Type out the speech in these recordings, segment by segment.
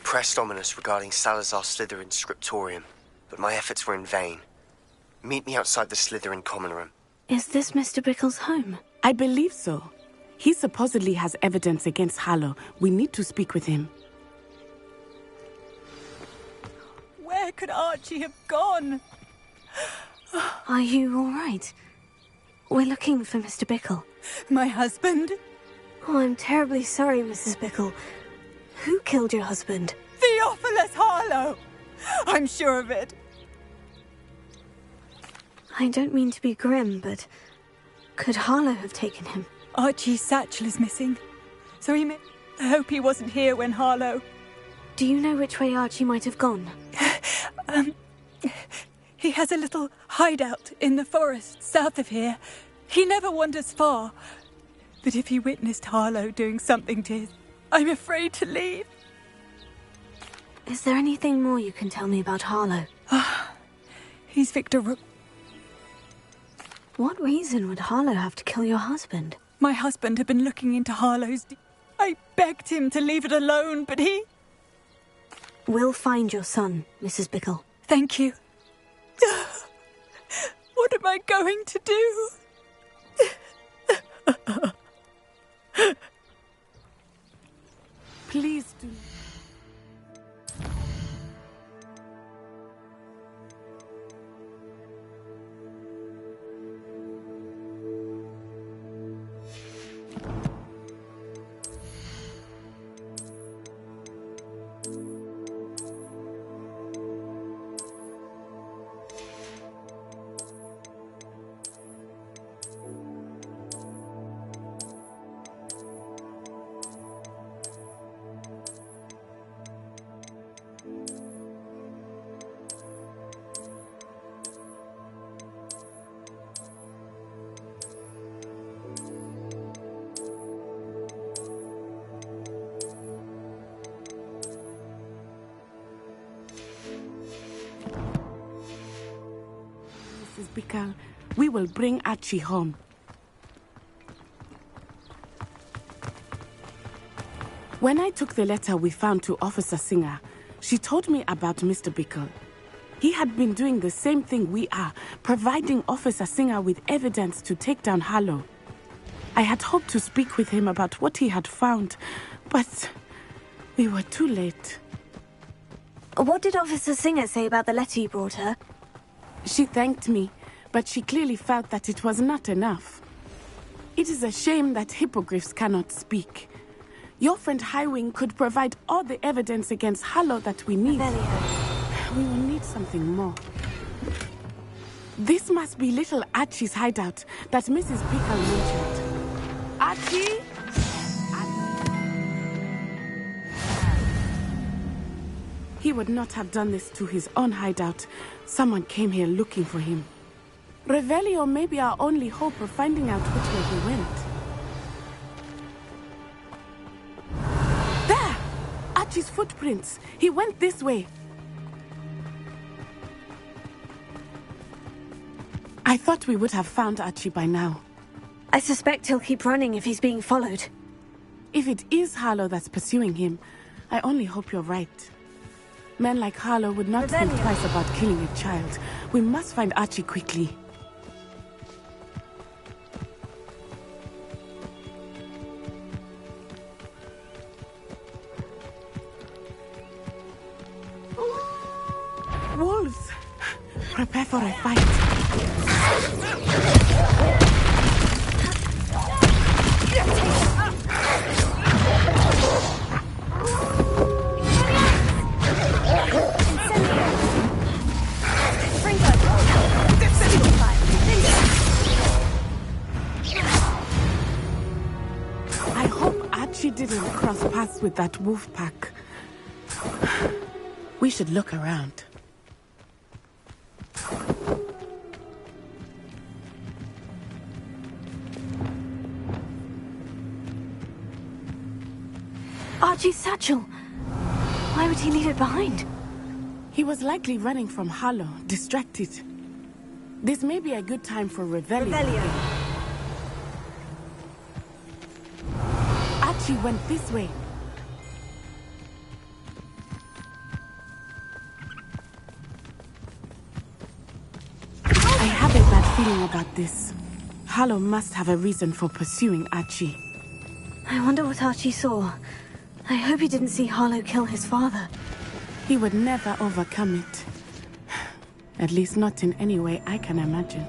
pressed Ominous regarding Salazar Slytherin's scriptorium, but my efforts were in vain. Meet me outside the Slytherin common room. Is this Mr. Bickle's home? I believe so. He supposedly has evidence against Harlow. We need to speak with him. Where could Archie have gone? Are you all right? We're looking for Mr. Bickle. My husband? Oh, I'm terribly sorry, Mrs. Bickle. Who killed your husband? Theophilus Harlow! I'm sure of it. I don't mean to be grim, but could Harlow have taken him? Archie's satchel is missing. So I hope he wasn't here when Harlow... Do you know which way Archie might have gone? He has a little hideout in the forest south of here. He never wanders far. But if he witnessed Harlow doing something to his... I'm afraid to leave. Is there anything more you can tell me about Harlow? He's Victor Rook. What reason would Harlow have to kill your husband? My husband had been looking into Harlow's... I begged him to leave it alone, but he... We'll find your son, Mrs. Bickle. Thank you. What am I going to do? Please do. Bickle, we will bring Archie home. When I took the letter we found to Officer Singer, she told me about Mr. Bickle. He had been doing the same thing we are, providing Officer Singer with evidence to take down Harlow. I had hoped to speak with him about what he had found, but we were too late. What did Officer Singer say about the letter you brought her? She thanked me, but she clearly felt that it was not enough. It is a shame that hippogriffs cannot speak. Your friend Highwing could provide all the evidence against Harlow that we need. We will need something more. This must be little Archie's hideout that Mrs. Bickle mentioned. Archie? He would not have done this to his own hideout. Someone came here looking for him. Revelio may be our only hope of finding out which way he went. There! Archie's footprints. He went this way. I thought we would have found Archie by now. I suspect he'll keep running if he's being followed. If it is Harlow that's pursuing him, I only hope you're right. Men like Harlow would not think twice about killing a child. We must find Archie quickly. Wolves! Prepare for a fight. I hope Archie didn't cross paths with that wolf pack. We should look around. Archie's satchel. Why would he leave it behind? He was likely running from Harlow, distracted. This may be a good time for Revelio. Archie went this way. feeling about this. Harlow must have a reason for pursuing Archie. I wonder what Archie saw. I hope he didn't see Harlow kill his father. He would never overcome it. At least not in any way I can imagine.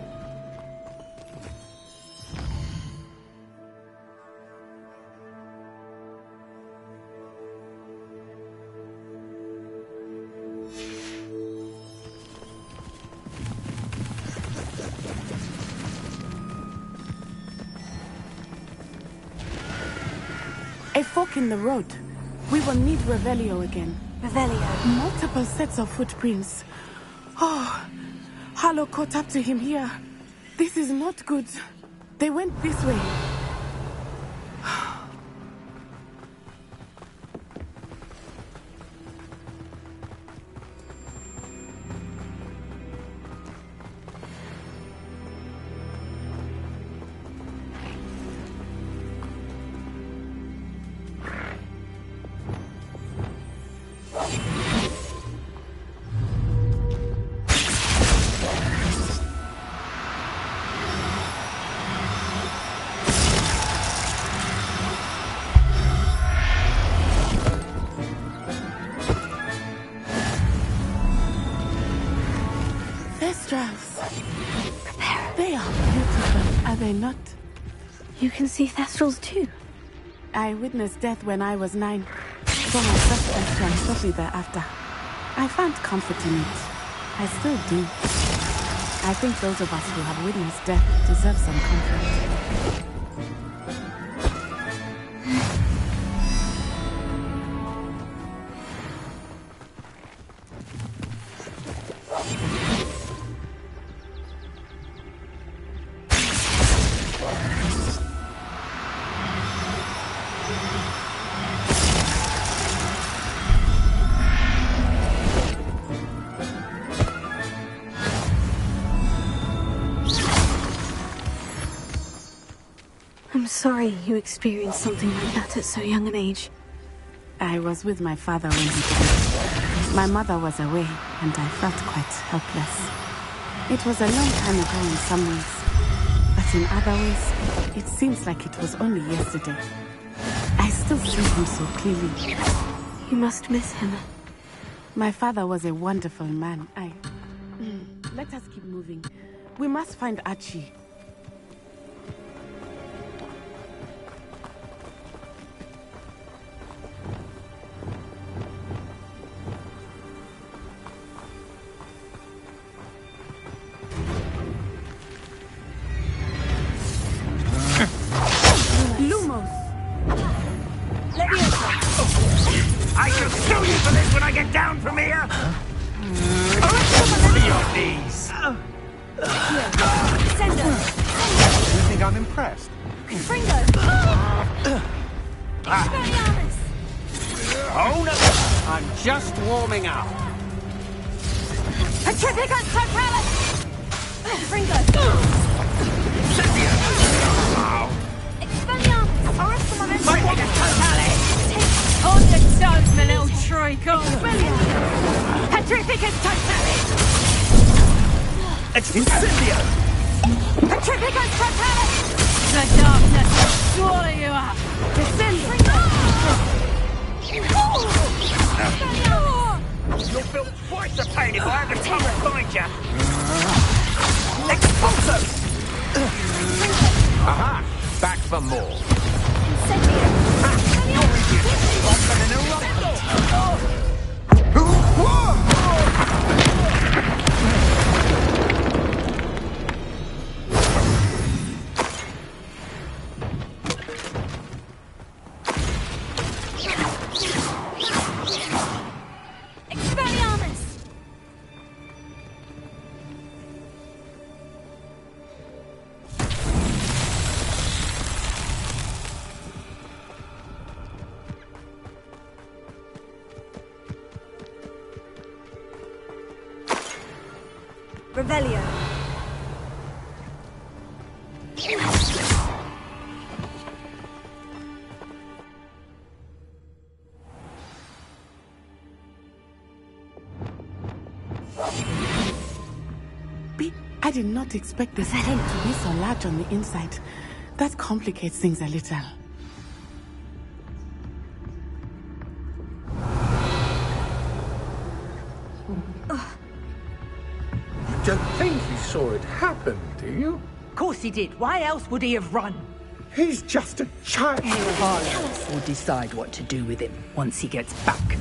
A fork in the road. We will need Revelio again. Revelio. Multiple sets of footprints. Oh, Harlow caught up to him here. This is not good. They went this way. They are beautiful, are they not? You can see Thestrals too. I witnessed death when I was 9. Saw my first Thestral shortly thereafter. I found comfort in it. I still do. I think those of us who have witnessed death deserve some comfort. I'm sorry you experienced something like that at so young an age. I was with my father when he died. My mother was away, and I felt quite helpless. It was a long time ago in some ways, but in other ways, it seems like it was only yesterday. I still see him so clearly. You must miss him. My father was a wonderful man. Let us keep moving. We must find Archie. I shall sue you for this when I get down from here! Your knees! Send us! You think I'm impressed? Fringo! Expelliarmus! Oh no! I'm just warming up. Petrificus totalis! Fringo! Cynthia! Expelliarmus! Petrificus totalis! On your toes, my little treacle! Petrificus totalis! It's Cynthia! Petrificus totalis! The darkness will swallow you up! Descend! You'll feel twice the pain if I ever come and find you! Expulso! Aha! Back for more! Revelio. I did not expect this stone to be so large on the inside. That complicates things a little. You don't think he saw it happen, do you? Of course he did. Why else would he have run? He's just a child. Harlow will decide what to do with him once he gets back.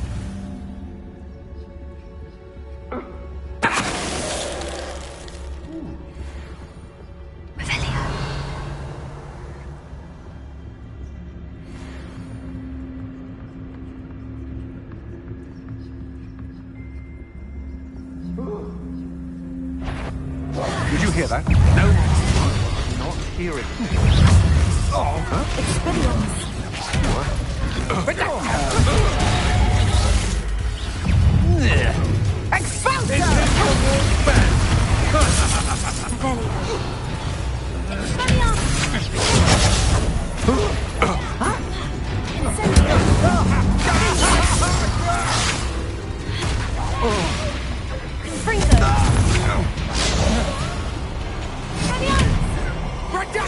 Did you hear that? No, I did not hear it. Oh, huh?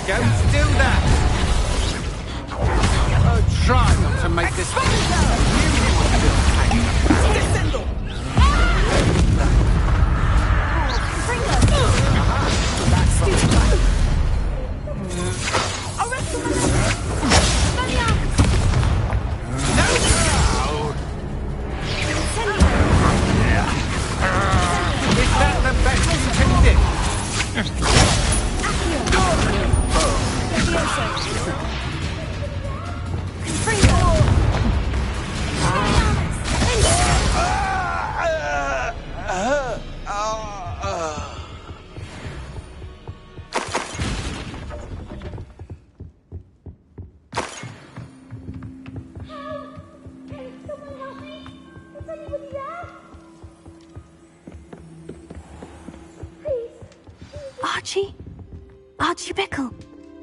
Don't do that! Try not to make this... Is that the best you can do? Archie? Archie Bickle?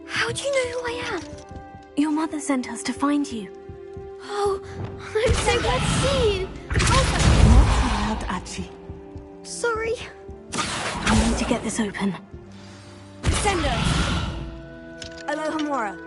How do you know who I am? Your mother sent us to find you. Oh, I'm so glad to see you. Not too loud, Archie. Sorry. I need to get this open. Sendo. Alohomora.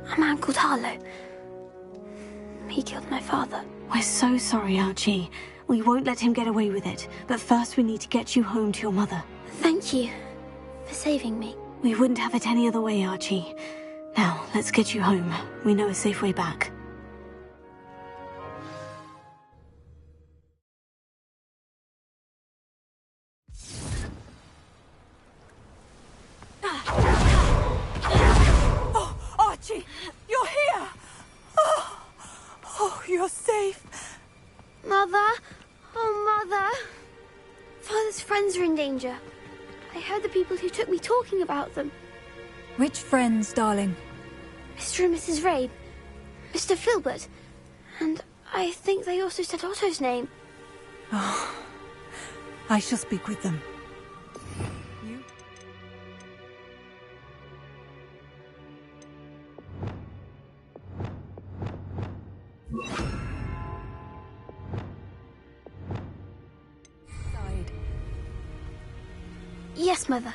A man called Harlow. He killed my father. We're so sorry, Archie. We won't let him get away with it. But first we need to get you home to your mother. Thank you for saving me. We wouldn't have it any other way, Archie. Now, let's get you home. We know a safe way back. Oh, Archie, you're here! Oh, you're safe. Mother? Oh, Mother. Father's friends are in danger. I heard the people who took me talking about them. Which friends, darling? Mr. and Mrs. Rabe, Mr. Filbert, and I think they also said Otto's name. Oh, I shall speak with them. You? Side. Yes, Mother.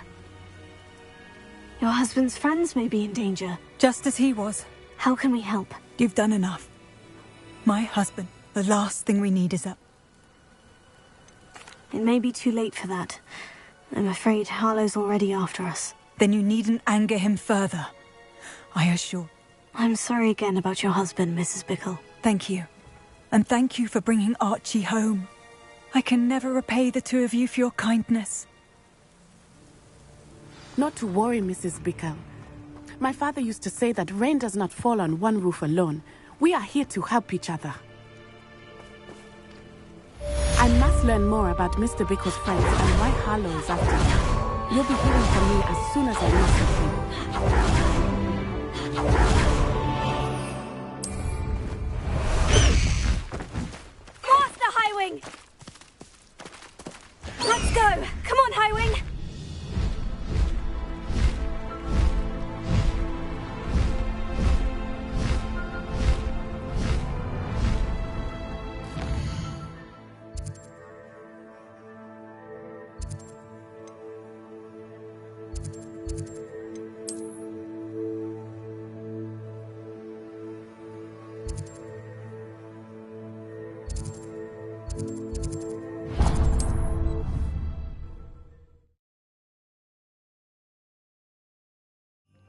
Your husband's friends may be in danger. Just as he was. How can we help? You've done enough. My husband, the last thing we need is a... It may be too late for that. I'm afraid Harlow's already after us. Then you needn't anger him further. I assure... I'm sorry again about your husband, Mrs. Bickle. Thank you. And thank you for bringing Archie home. I can never repay the two of you for your kindness. Not to worry, Mrs. Bickle. My father used to say that rain does not fall on one roof alone. We are here to help each other. I must learn more about Mr. Bickle's friends and why Harlow is after him. You'll be hearing from me as soon as I know something.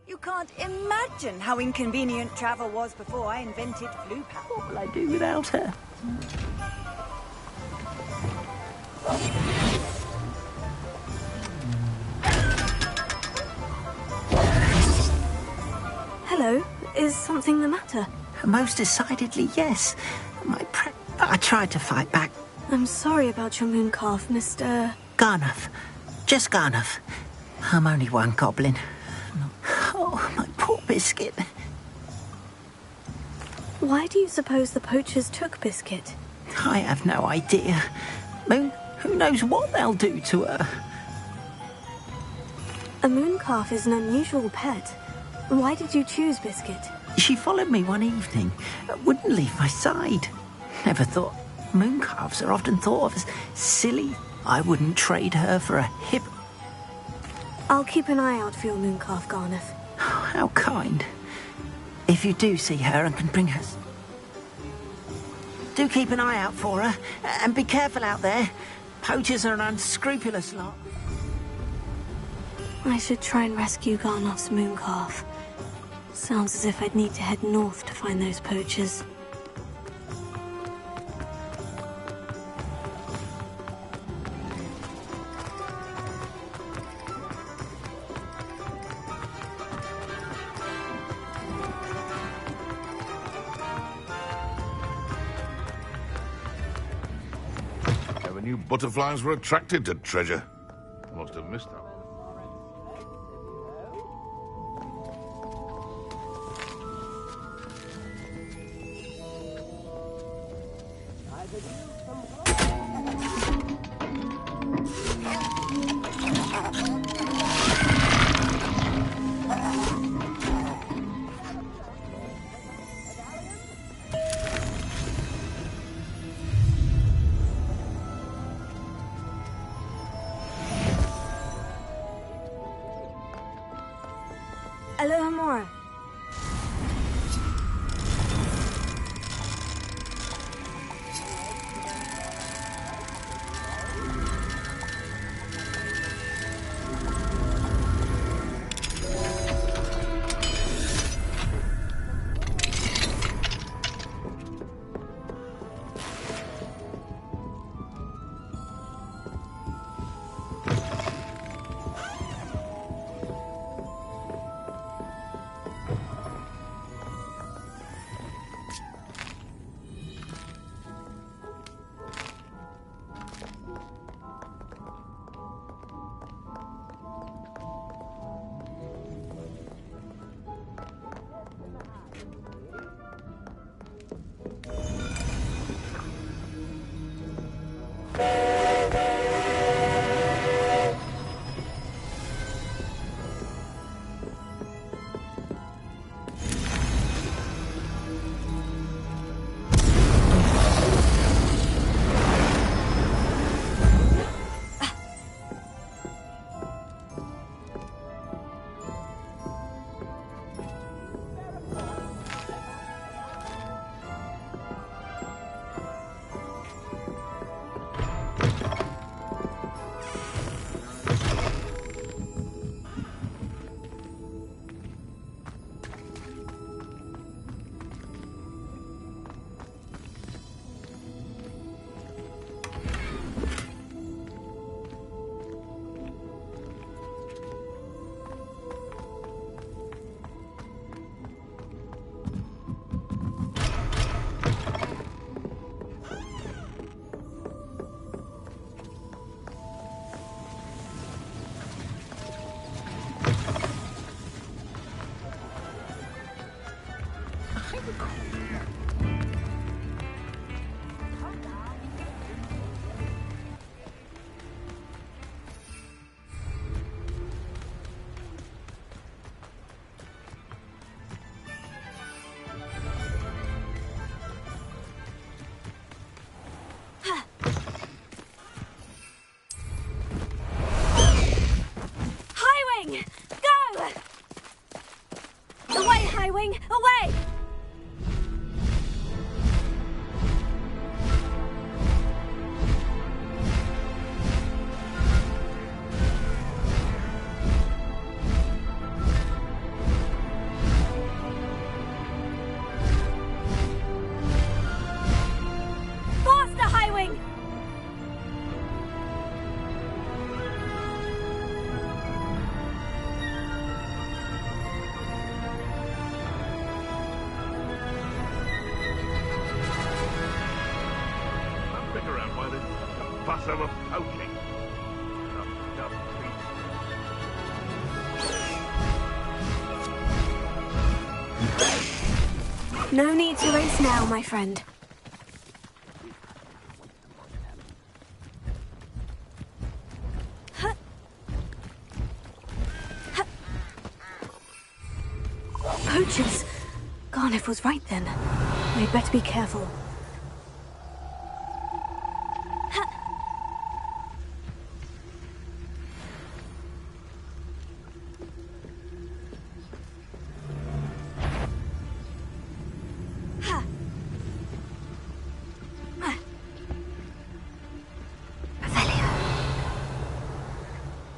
You can't imagine how inconvenient travel was before I invented Blue Power. What will I do without her? Hello, is something the matter? Most decidedly, yes. I tried to fight back. I'm sorry about your moon calf, Mr. Garnuff. Just Garnuff. I'm only one goblin. Oh, my poor Biscuit. Why do you suppose the poachers took Biscuit? I have no idea. Who knows what they'll do to her? A moon calf is an unusual pet. Why did you choose Biscuit? She followed me one evening. Wouldn't leave my side. Never thought... Moon calves are often thought of as silly. I wouldn't trade her for a hip... I'll keep an eye out for your moon calf, Garnuff. How kind. If you do see her and can bring her... Do keep an eye out for her. And be careful out there. Poachers are an unscrupulous lot. I should try and rescue Garnuff's moon calf. Sounds as if I'd need to head north to find those poachers. Never knew butterflies were attracted to treasure. Must have missed that. Aloha Mora. they were poaching. Dumb creatures. No need to race now, my friend. Poachers! Garniff was right then. We'd better be careful.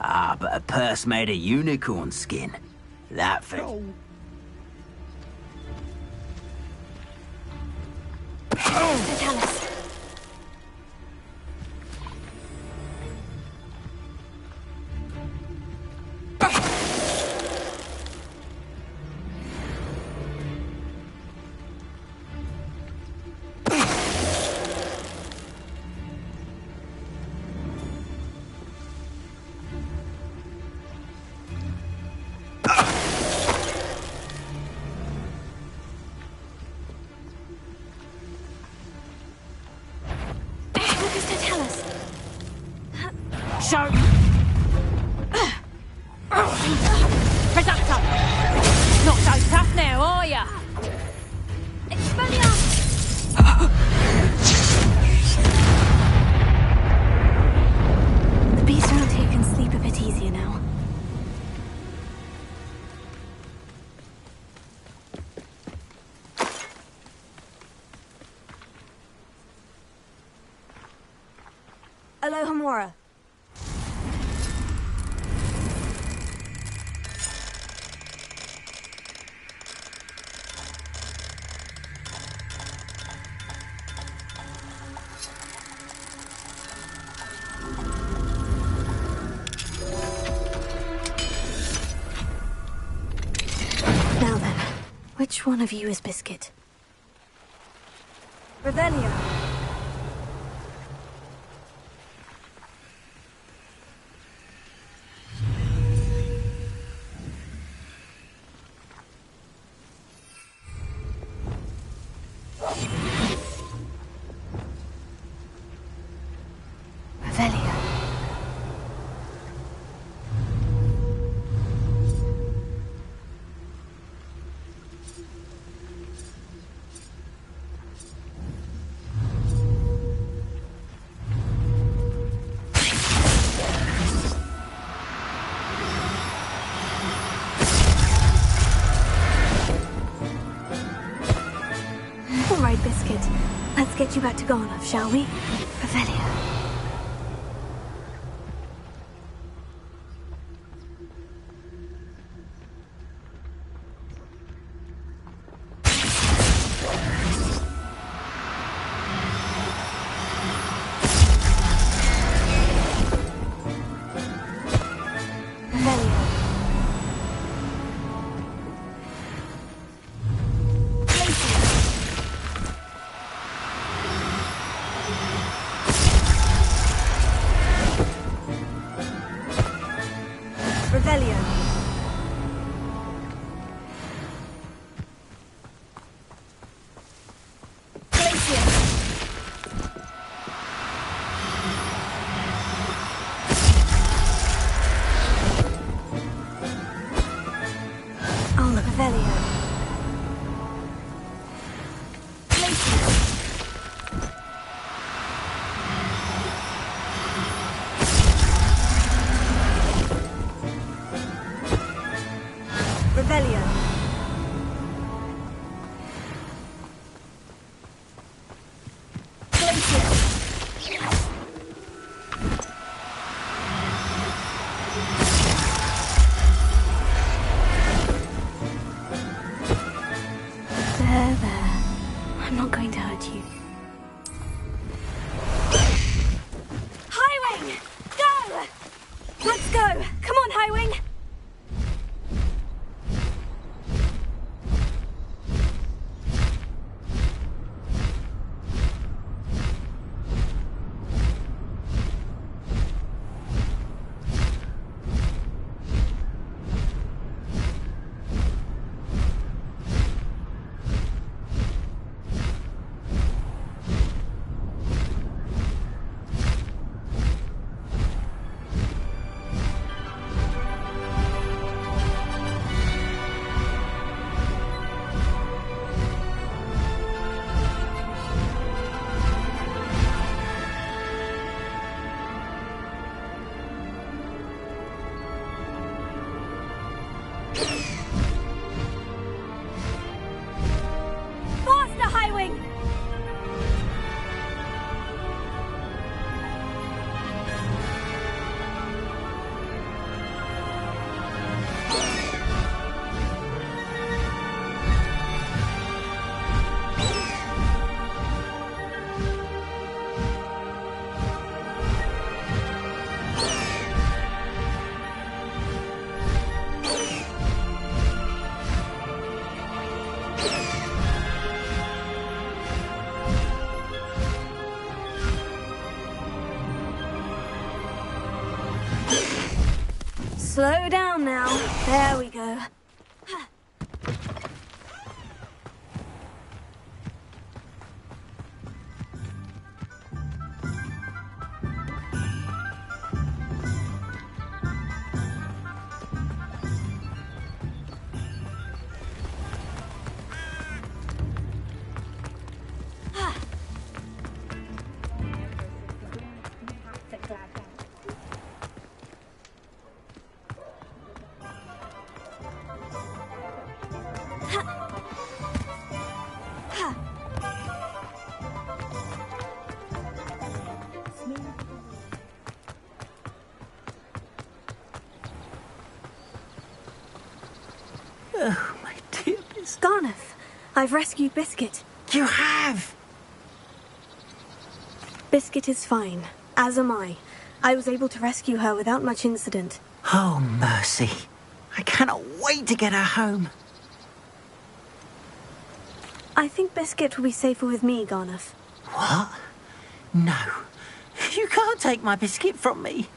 Ah, but a purse made of unicorn skin. That thing. Vitalis. Show! Reductor! Not so tough now, are ya? The beast around here can sleep a bit easier now. Aloha Mora. Now then, which one of you is Biscuit? Revelio. Revelio. All right, Biscuit. Let's get you back to Garnoff, shall we? Revelio. Revelio. Revelio. Glacier. Oh, Revelio. Glacier. Revelio. Glacier. There. I'm not going to hurt you. Highwing! Go! Let's go! Come on, Highwing! Faster, Highwing! Slow down now. There we go. Oh, my dear Miss... Garneth, I've rescued Biscuit. You have? Biscuit is fine, as am I. I was able to rescue her without much incident. Oh, mercy. I cannot wait to get her home. I think Biscuit will be safer with me, Garneth. What? No. You can't take my Biscuit from me.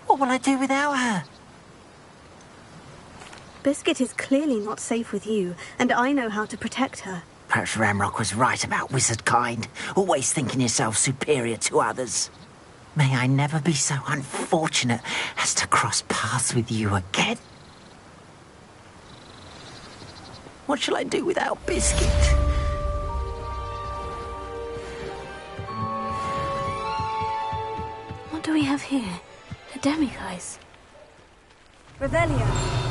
What will I do without her? Biscuit is clearly not safe with you, and I know how to protect her. Perhaps Ramrock was right about wizard kind, always thinking yourself superior to others. May I never be so unfortunate as to cross paths with you again. What shall I do without Biscuit? What do we have here? A demiguise. Revelio.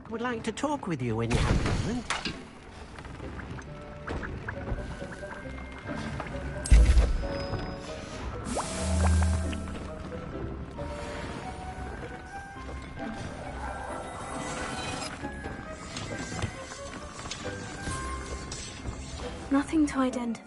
Would like to talk with you when you have a moment. Nothing to identify.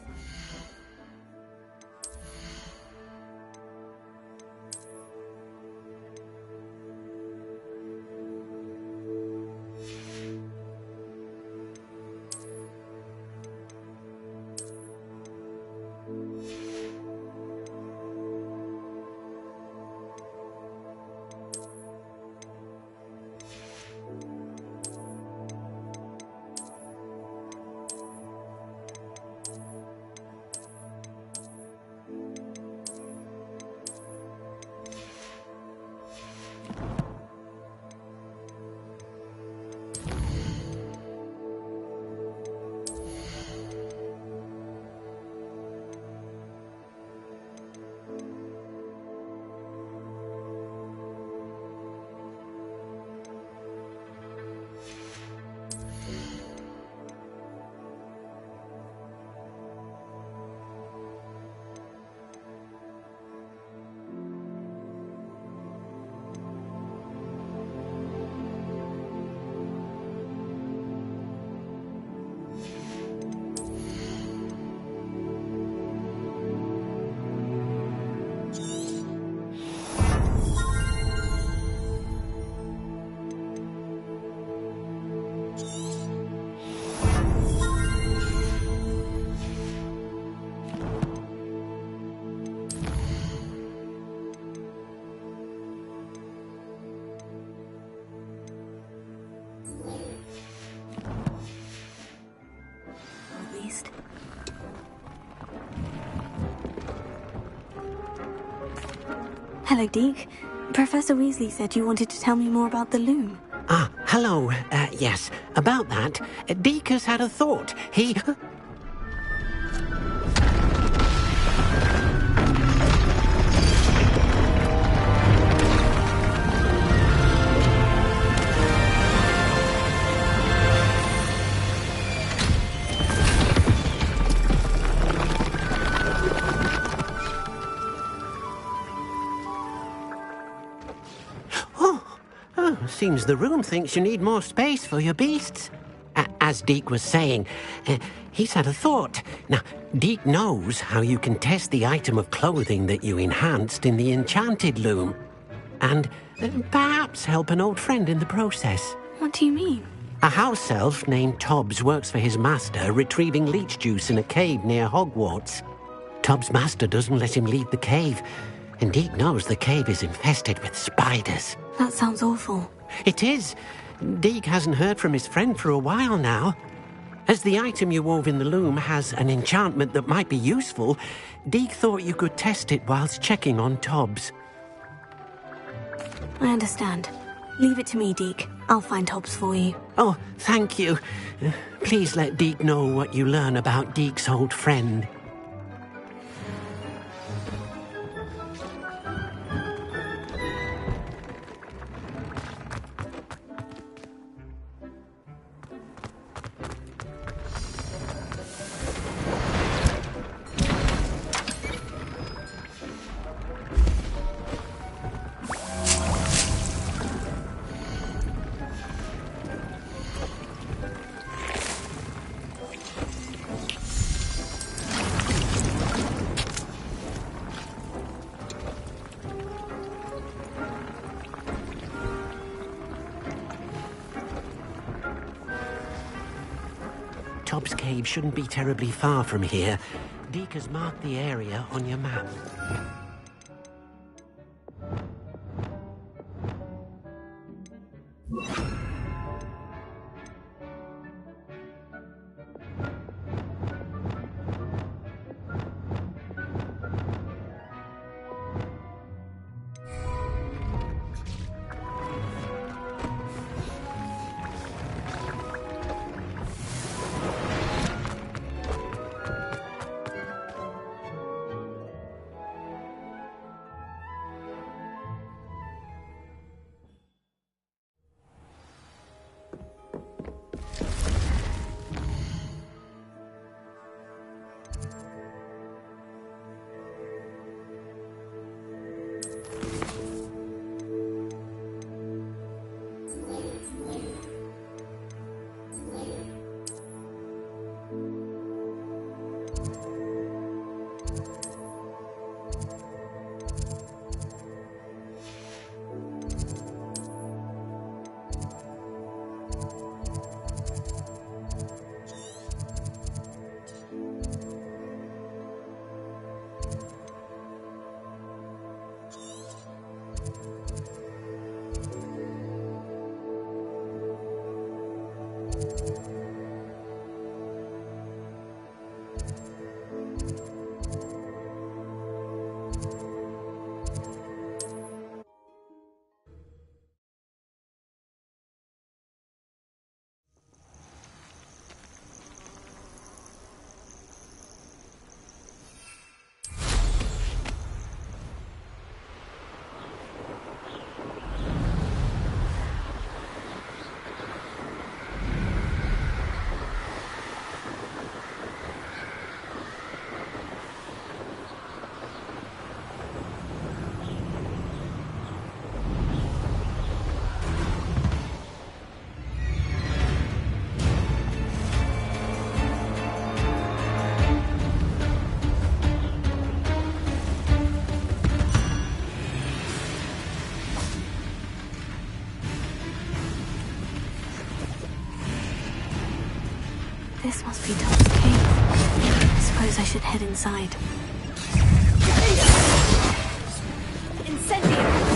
Hello, Deke. Professor Weasley said you wanted to tell me more about the loom. Ah, hello. Yes, about that. Deke has had a thought. He... Seems the room thinks you need more space for your beasts. As Deke was saying, he's had a thought. Now, Deke knows how you can test the item of clothing that you enhanced in the enchanted loom. And perhaps help an old friend in the process. What do you mean? A house elf named Tobbs works for his master, retrieving leech juice in a cave near Hogwarts. Tobbs' master doesn't let him leave the cave, and Deke knows the cave is infested with spiders. That sounds awful. It is. Deke hasn't heard from his friend for a while now. As the item you wove in the loom has an enchantment that might be useful, Deke thought you could test it whilst checking on Tobbs. I understand. Leave it to me, Deke. I'll find Tobbs for you. Oh, thank you. Please let Deke know what you learn about Deke's old friend. Tobbs Cave shouldn't be terribly far from here. Deke has marked the area on your map. This must be Tobbs' cave. I suppose I should head inside. Incendio!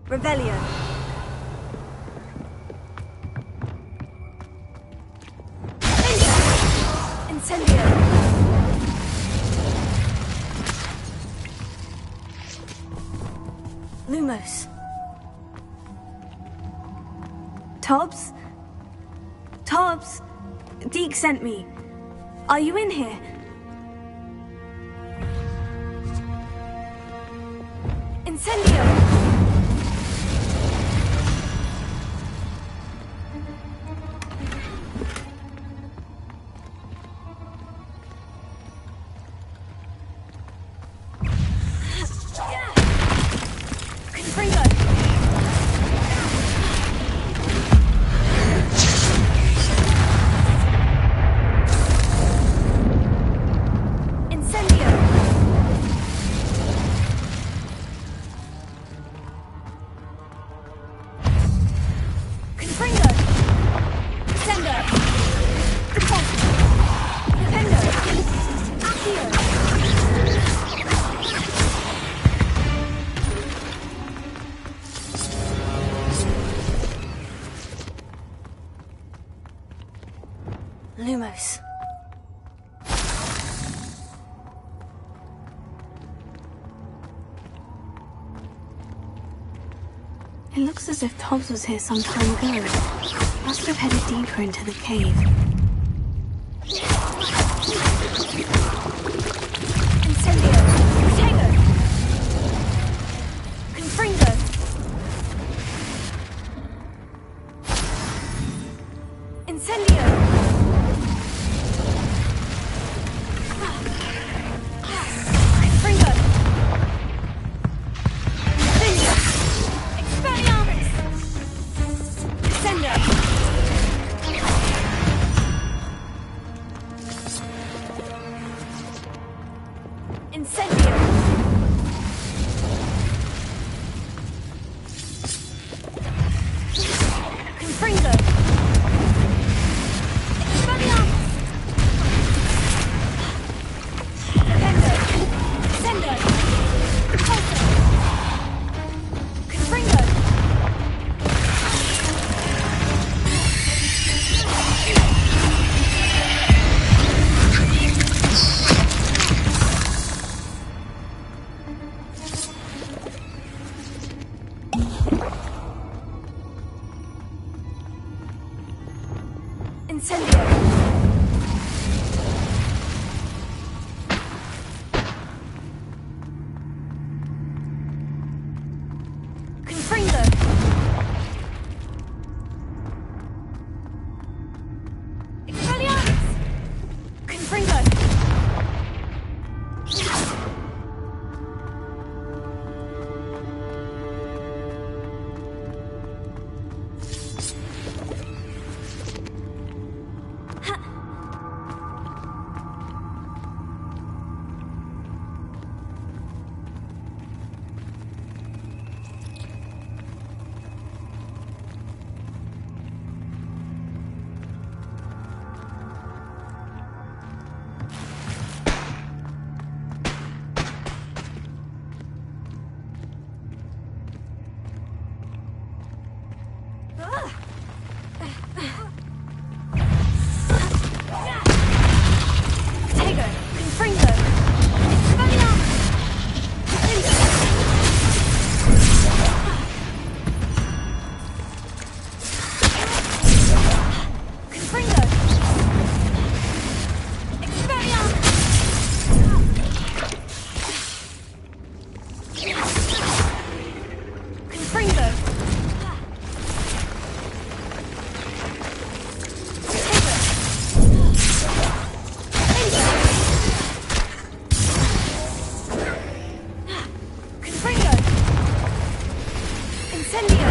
Revelio. Incendio. Lumos. Tobbs? Tobbs? Deke sent me. Are you in here? Incendio! Lumos. It looks as if Tobbs was here some time ago. Must have headed deeper into the cave. Incendio! Tego! Confringo! Incendio! Confringo! Incendio! Expelliarmus! Descendo! Incendio! Confringo! Expelliarmus! Defendo! Descendo! Repulso! Confringo! Incendio! Confringo! Expelliarmus! Confringo! Tego! Confringo! Expelliarmus! Confringo! Expelliarmus! Confringo! Confringo! Incendio!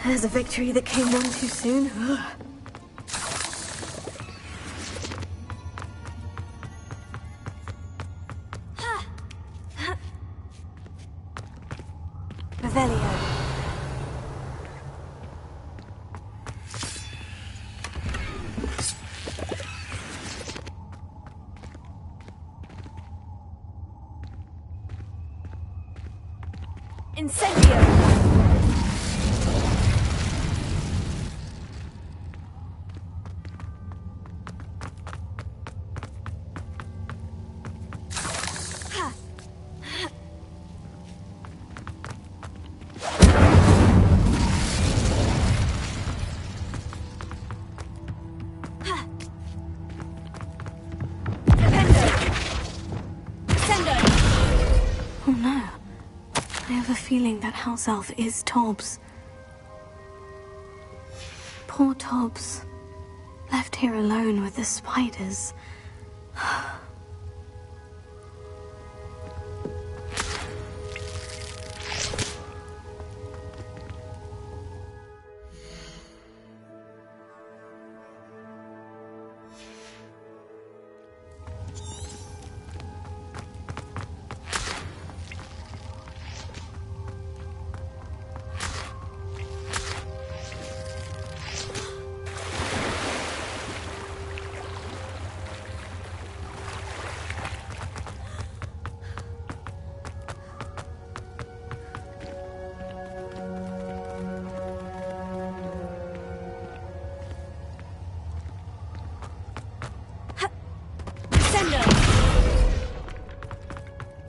There's a victory that came one too soon. Revelio. Incendio! Oh no. I have a feeling that house elf is Tobbs. Poor Tobbs. Left here alone with the spiders.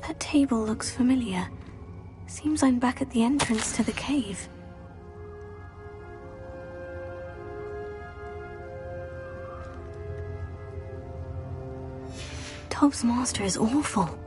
That table looks familiar. Seems I'm back at the entrance to the cave. Tobbs' master is awful.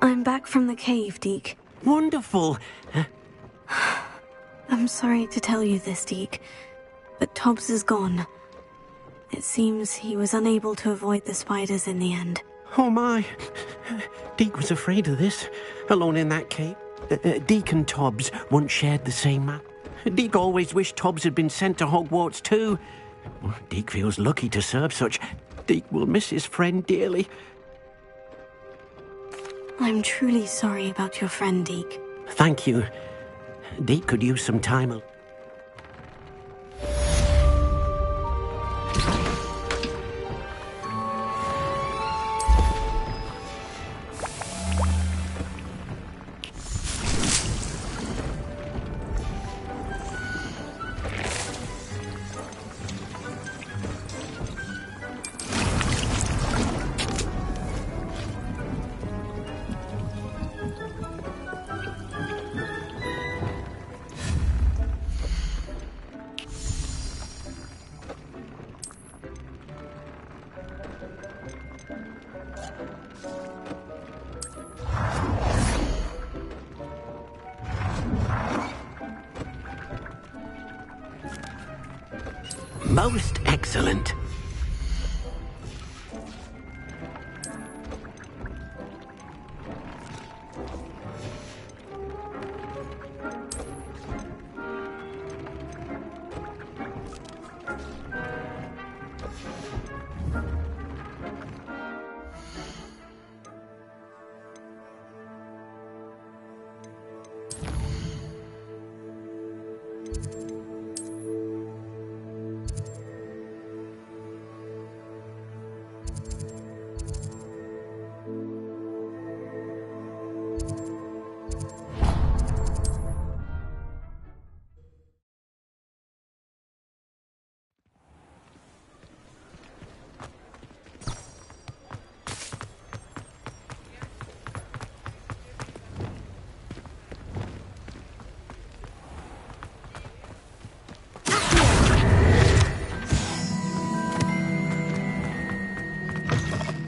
I'm back from the cave, Deke. Wonderful. I'm sorry to tell you this, Deke, but Tobbs is gone. It seems he was unable to avoid the spiders in the end. Oh my. Deke was afraid of this, alone in that cave. Deke and Tobbs once shared the same map. Deke always wished Tobbs had been sent to Hogwarts too. Deke feels lucky to serve such. Deke will miss his friend dearly. I'm truly sorry about your friend, Deke. Thank you. Deke could use some time. Most excellent.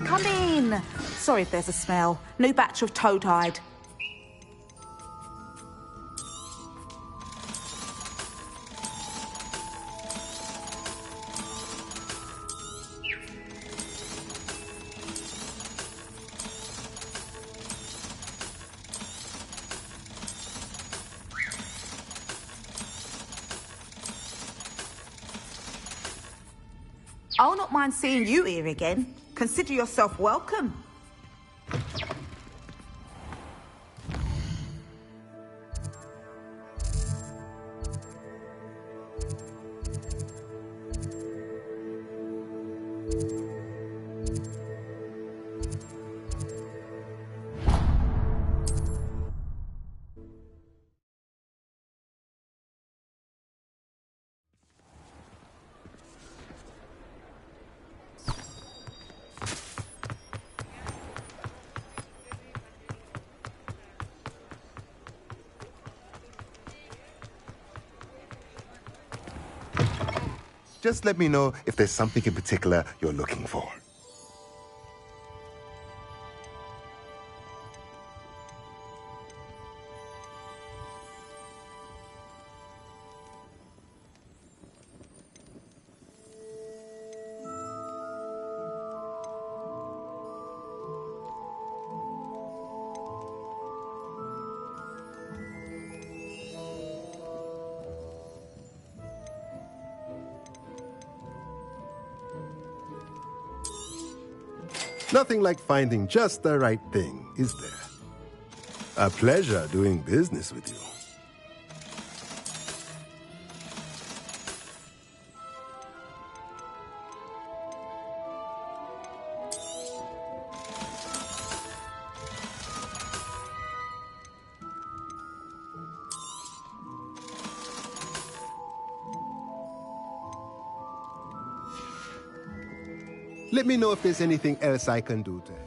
Come in. Sorry if there's a smell. New batch of toad hide. I'll not mind seeing you here again. Consider yourself welcome. Just let me know if there's something in particular you're looking for. Nothing like finding just the right thing, is there? A pleasure doing business with you. Let me know if there's anything else I can do to help.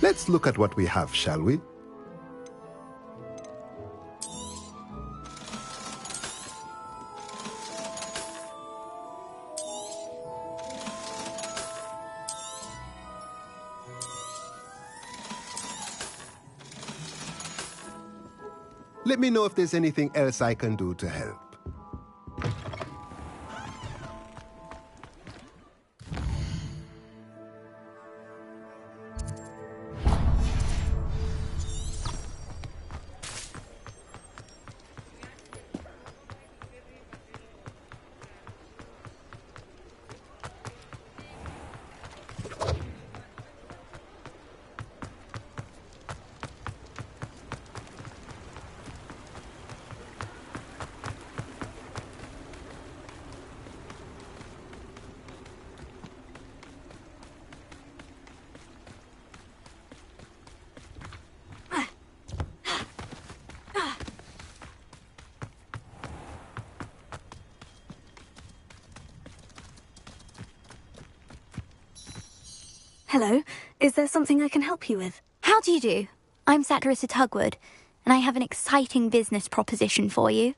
Let's look at what we have, shall we? Let me know if there's anything else I can do to help. Hello, is there something I can help you with? How do you do? I'm Saturissa Tugwood, and I have an exciting business proposition for you.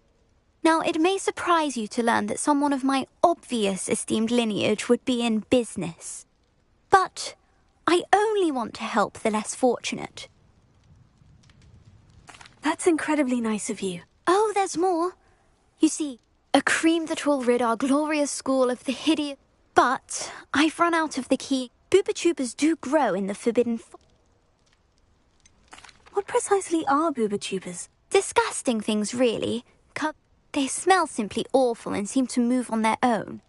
Now, it may surprise you to learn that someone of my obvious esteemed lineage would be in business. But I only want to help the less fortunate. That's incredibly nice of you. Oh, there's more. You see, a cream that will rid our glorious school of the hideous... But I've run out of the key. Boobotubers do grow in the Forbidden Forest. What precisely are boobotubers? Disgusting things, really. They smell simply awful and seem to move on their own.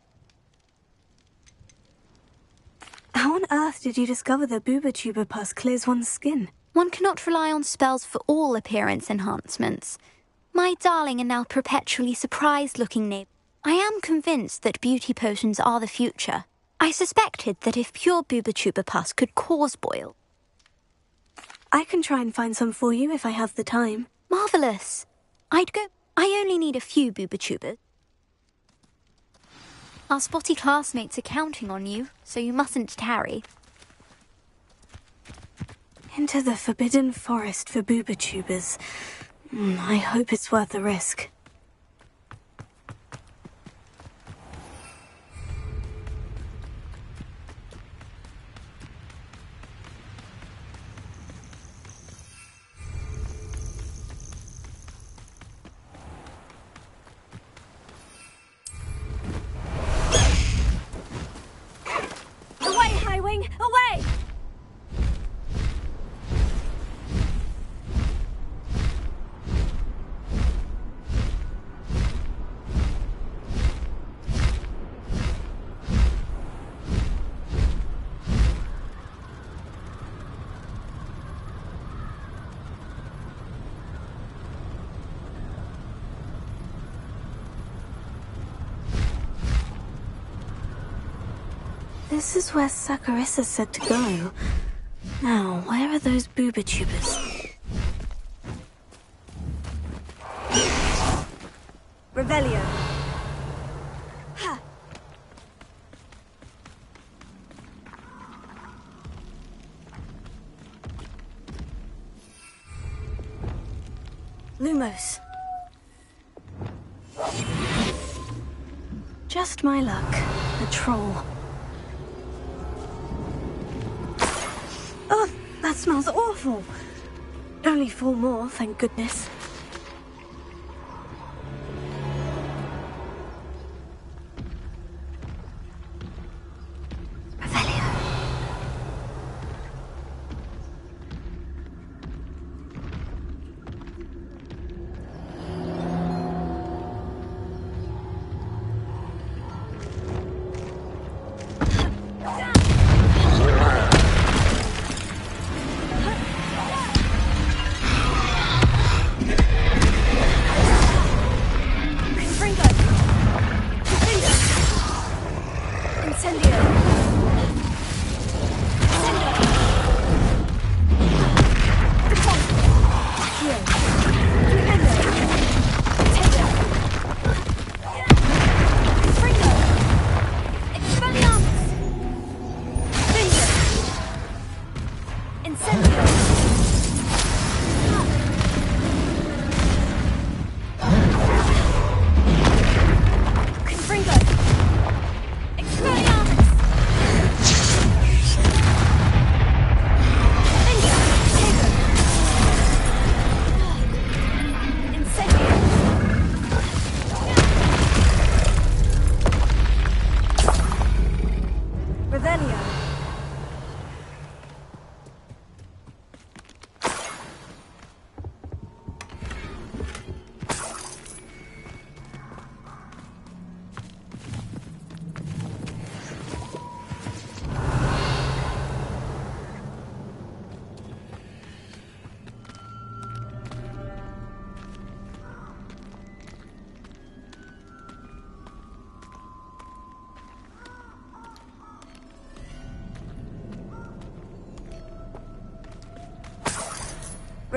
How on earth did you discover the boobotuber pus clears one's skin? One cannot rely on spells for all appearance enhancements. My darling and now perpetually surprised-looking neighbor, I am convinced that beauty potions are the future. I suspected that if pure boobotuber pus could cause boil. I can try and find some for you if I have the time. Marvellous. I only need a few boobotubers. Our spotty classmates are counting on you, so you mustn't tarry. Into the Forbidden Forest for boobotubers. I hope it's worth the risk. Away! This is where Saccharissa said to go. Now, where are those boobotubers? Revelio. Ha! Lumos. Just my luck. A troll. Oh, that smells awful. Only 4 more, thank goodness.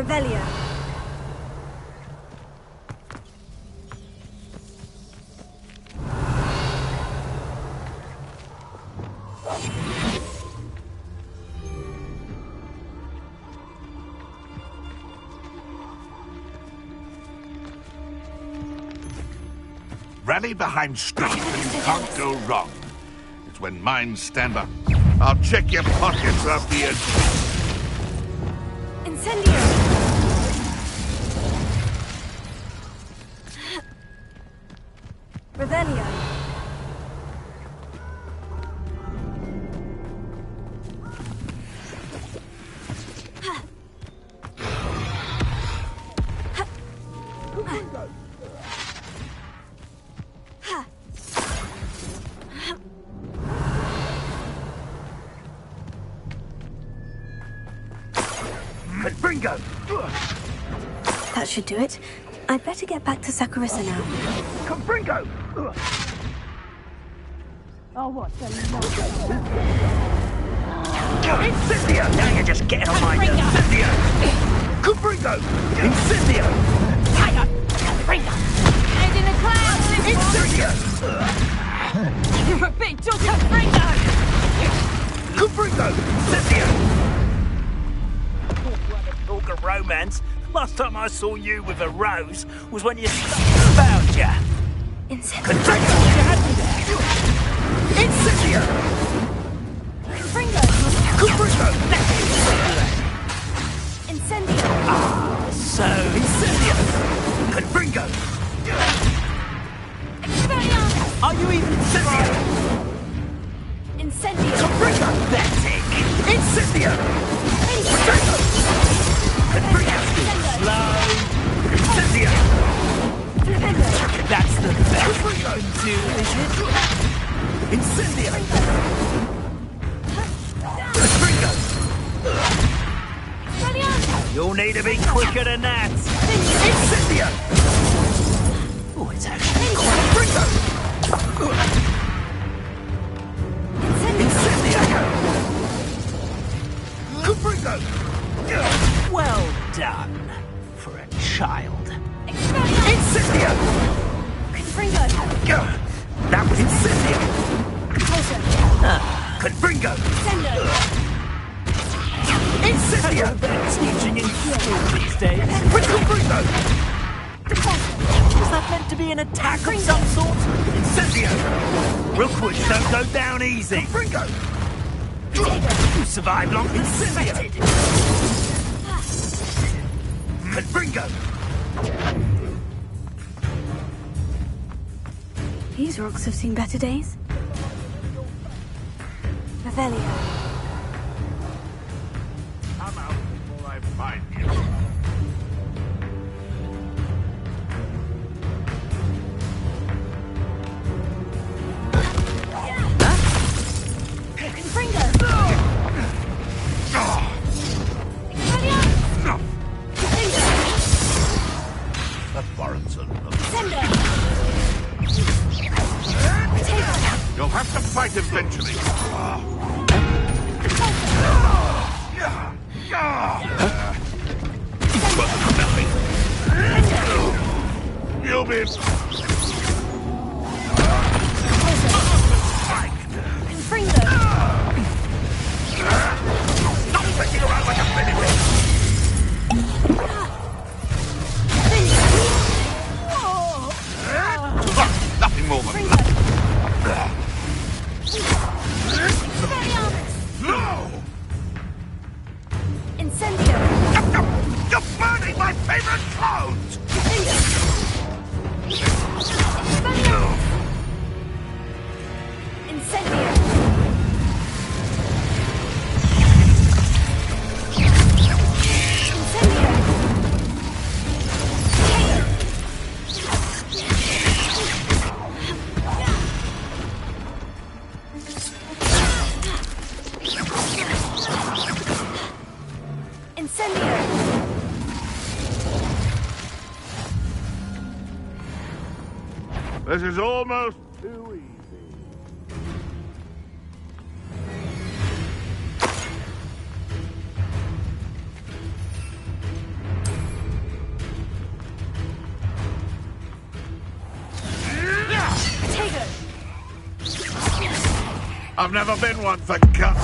Revelio. Rally behind strength and you can't go wrong. It's when minds stand up. I'll check your pockets up the edge. Incendio! Revelio. Bingo! That should do it. I'd better get back to Saccharissa now. Bingo! Oh, what? Incendio! Now you're just getting on my nerves. Incendio! Bingo! Incendio! Fire! Bingo! Head in the clouds! Incendio! You're a big talker, Bingo! Bingo! Incendio! Talk of romance. Last time I saw you with a rose was when you found ya. Incendio! You had me there. Incendio! Bingo! Bingo! Incendio! Ah, so Incendio! Bingo! Are you even Incendio? Incendio! Bingo! Pathetic! Incendio! Bingo! Slow! Incendio! That's the best you can do, is it? Incendio! You'll need to be quicker than that! Incendio! Oh, it's actually quite Bingo! Incendio! Well done for a child. Incendio! Confringo! That was Incendio! Confringo! Incendio! Teaching in school these days. Confringo! Was that meant to be an attack of some sort? Incendio! Rookwoods don't go down easy. Confringo! You survived longer than expected. Confringo! These rocks have seen better days. Revelio. Come out before I find you. You'll have to fight eventually. You'll be... Stop messing around like a pennyweight! Nothing more than that. No! Incendio! You're burning my favorite clothes! Incendio! This is almost too easy. I've never been one for cut.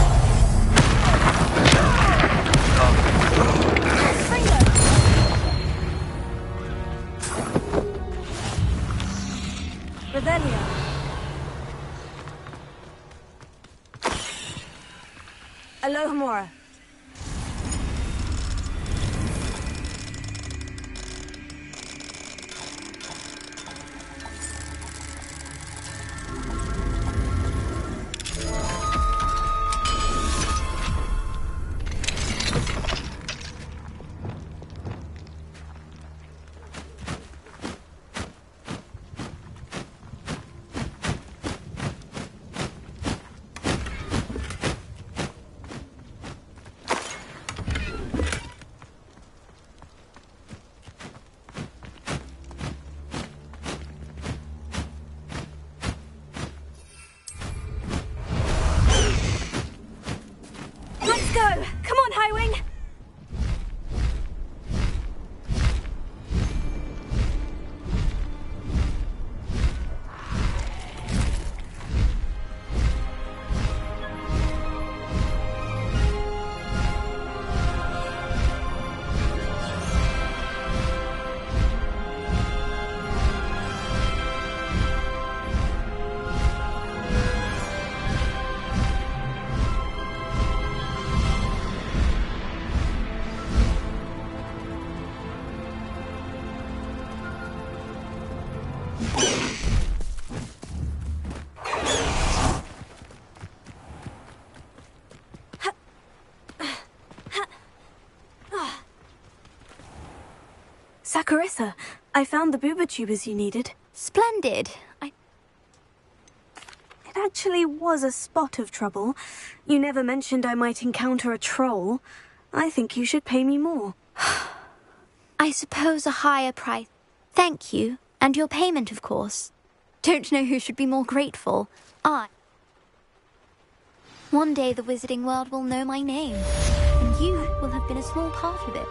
Revelio. Alohomora. Let's go! Come on, Highwing! Saccharissa, I found the booba tubers you needed. Splendid. It actually was a spot of trouble. You never mentioned I might encounter a troll. I think you should pay me more. I suppose a higher price. Thank you, and your payment, of course. Don't know who should be more grateful. One day the wizarding world will know my name, and you will have been a small part of it.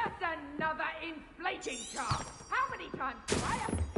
Just another inflating charm. How many times do I have to...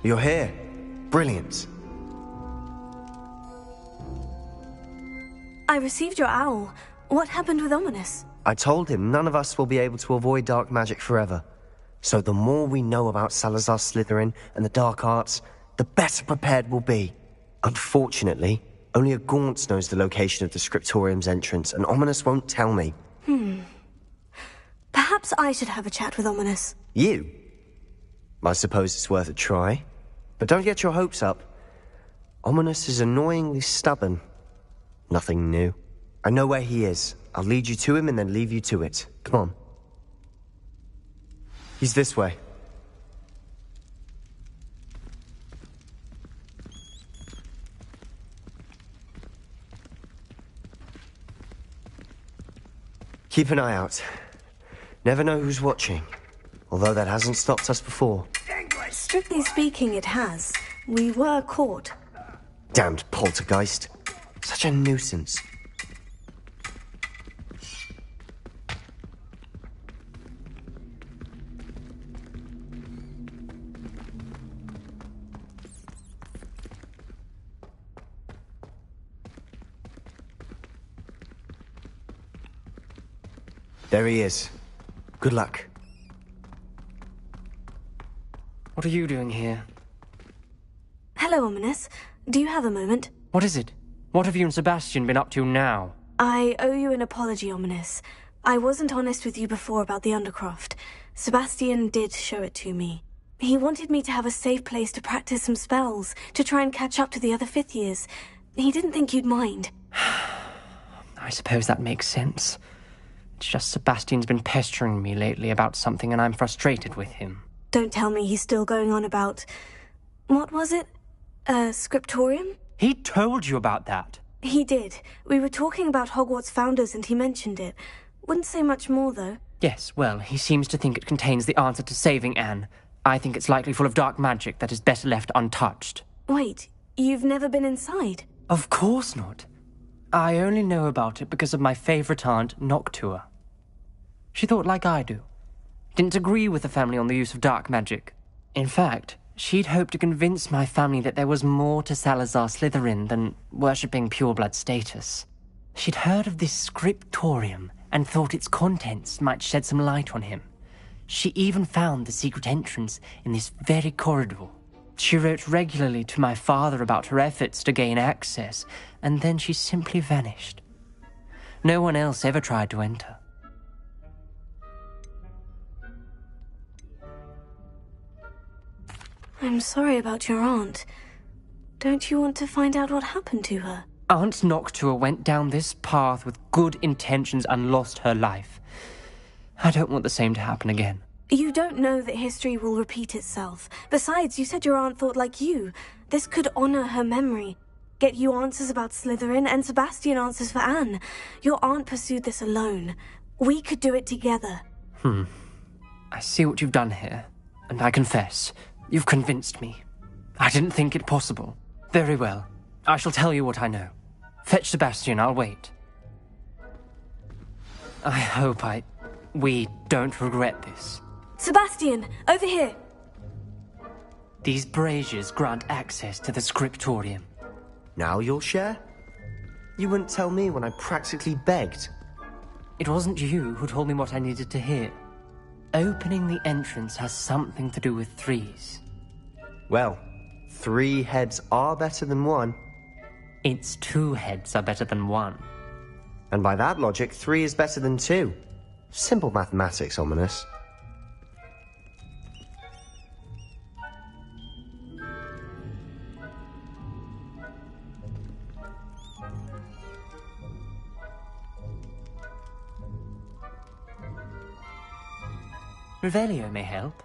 You're here. Brilliant. I received your owl. What happened with Ominous? I told him none of us will be able to avoid dark magic forever. So the more we know about Salazar Slytherin and the dark arts, the better prepared we'll be. Unfortunately, only a Gaunt knows the location of the Scriptorium's entrance, and Ominous won't tell me. Perhaps I should have a chat with Ominous. You? I suppose it's worth a try. But don't get your hopes up. Ominous is annoyingly stubborn. Nothing new. I know where he is. I'll lead you to him and then leave you to it. Come on. He's this way. Keep an eye out. Never know who's watching. Although that hasn't stopped us before. Strictly speaking, it has. We were caught. Damned poltergeist. Such a nuisance. There he is. Good luck. What are you doing here? Hello, Ominous. Do you have a moment? What is it? What have you and Sebastian been up to now? I owe you an apology, Ominous. I wasn't honest with you before about the Undercroft. Sebastian did show it to me. He wanted me to have a safe place to practice some spells, to try and catch up to the other fifth years. He didn't think you'd mind. I suppose that makes sense. It's just Sebastian's been pestering me lately about something and I'm frustrated with him. Don't tell me he's still going on about... What was it? Scriptorium? He told you about that. He did. We were talking about Hogwarts founders and he mentioned it. Wouldn't say much more, though. Yes, well, he seems to think it contains the answer to saving Anne. I think it's likely full of dark magic that is better left untouched. Wait, you've never been inside? Of course not. I only know about it because of my favourite aunt, Noctua. She thought like I do. Didn't agree with the family on the use of dark magic. In fact, she'd hoped to convince my family that there was more to Salazar Slytherin than worshipping pureblood status. She'd heard of this scriptorium and thought its contents might shed some light on him. She even found the secret entrance in this very corridor. She wrote regularly to my father about her efforts to gain access, and then she simply vanished. No one else ever tried to enter. I'm sorry about your aunt. Don't you want to find out what happened to her? Aunt Noctua went down this path with good intentions and lost her life. I don't want the same to happen again. You don't know that history will repeat itself. Besides, you said your aunt thought like you. This could honor her memory. Get you answers about Slytherin and Sebastian answers for Anne. Your aunt pursued this alone. We could do it together. I see what you've done here, and I confess, you've convinced me. I didn't think it possible. Very well. I shall tell you what I know. Fetch Sebastian, I'll wait. I hope we don't regret this. Sebastian, over here! These braziers grant access to the scriptorium. Now you'll share? You wouldn't tell me when I practically begged. It wasn't you who told me what I needed to hear. Opening the entrance has something to do with threes. Well, 3 heads are better than 1. It's 2 heads are better than 1. And by that logic, 3 is better than 2. Simple mathematics, ominous. Revelio may help.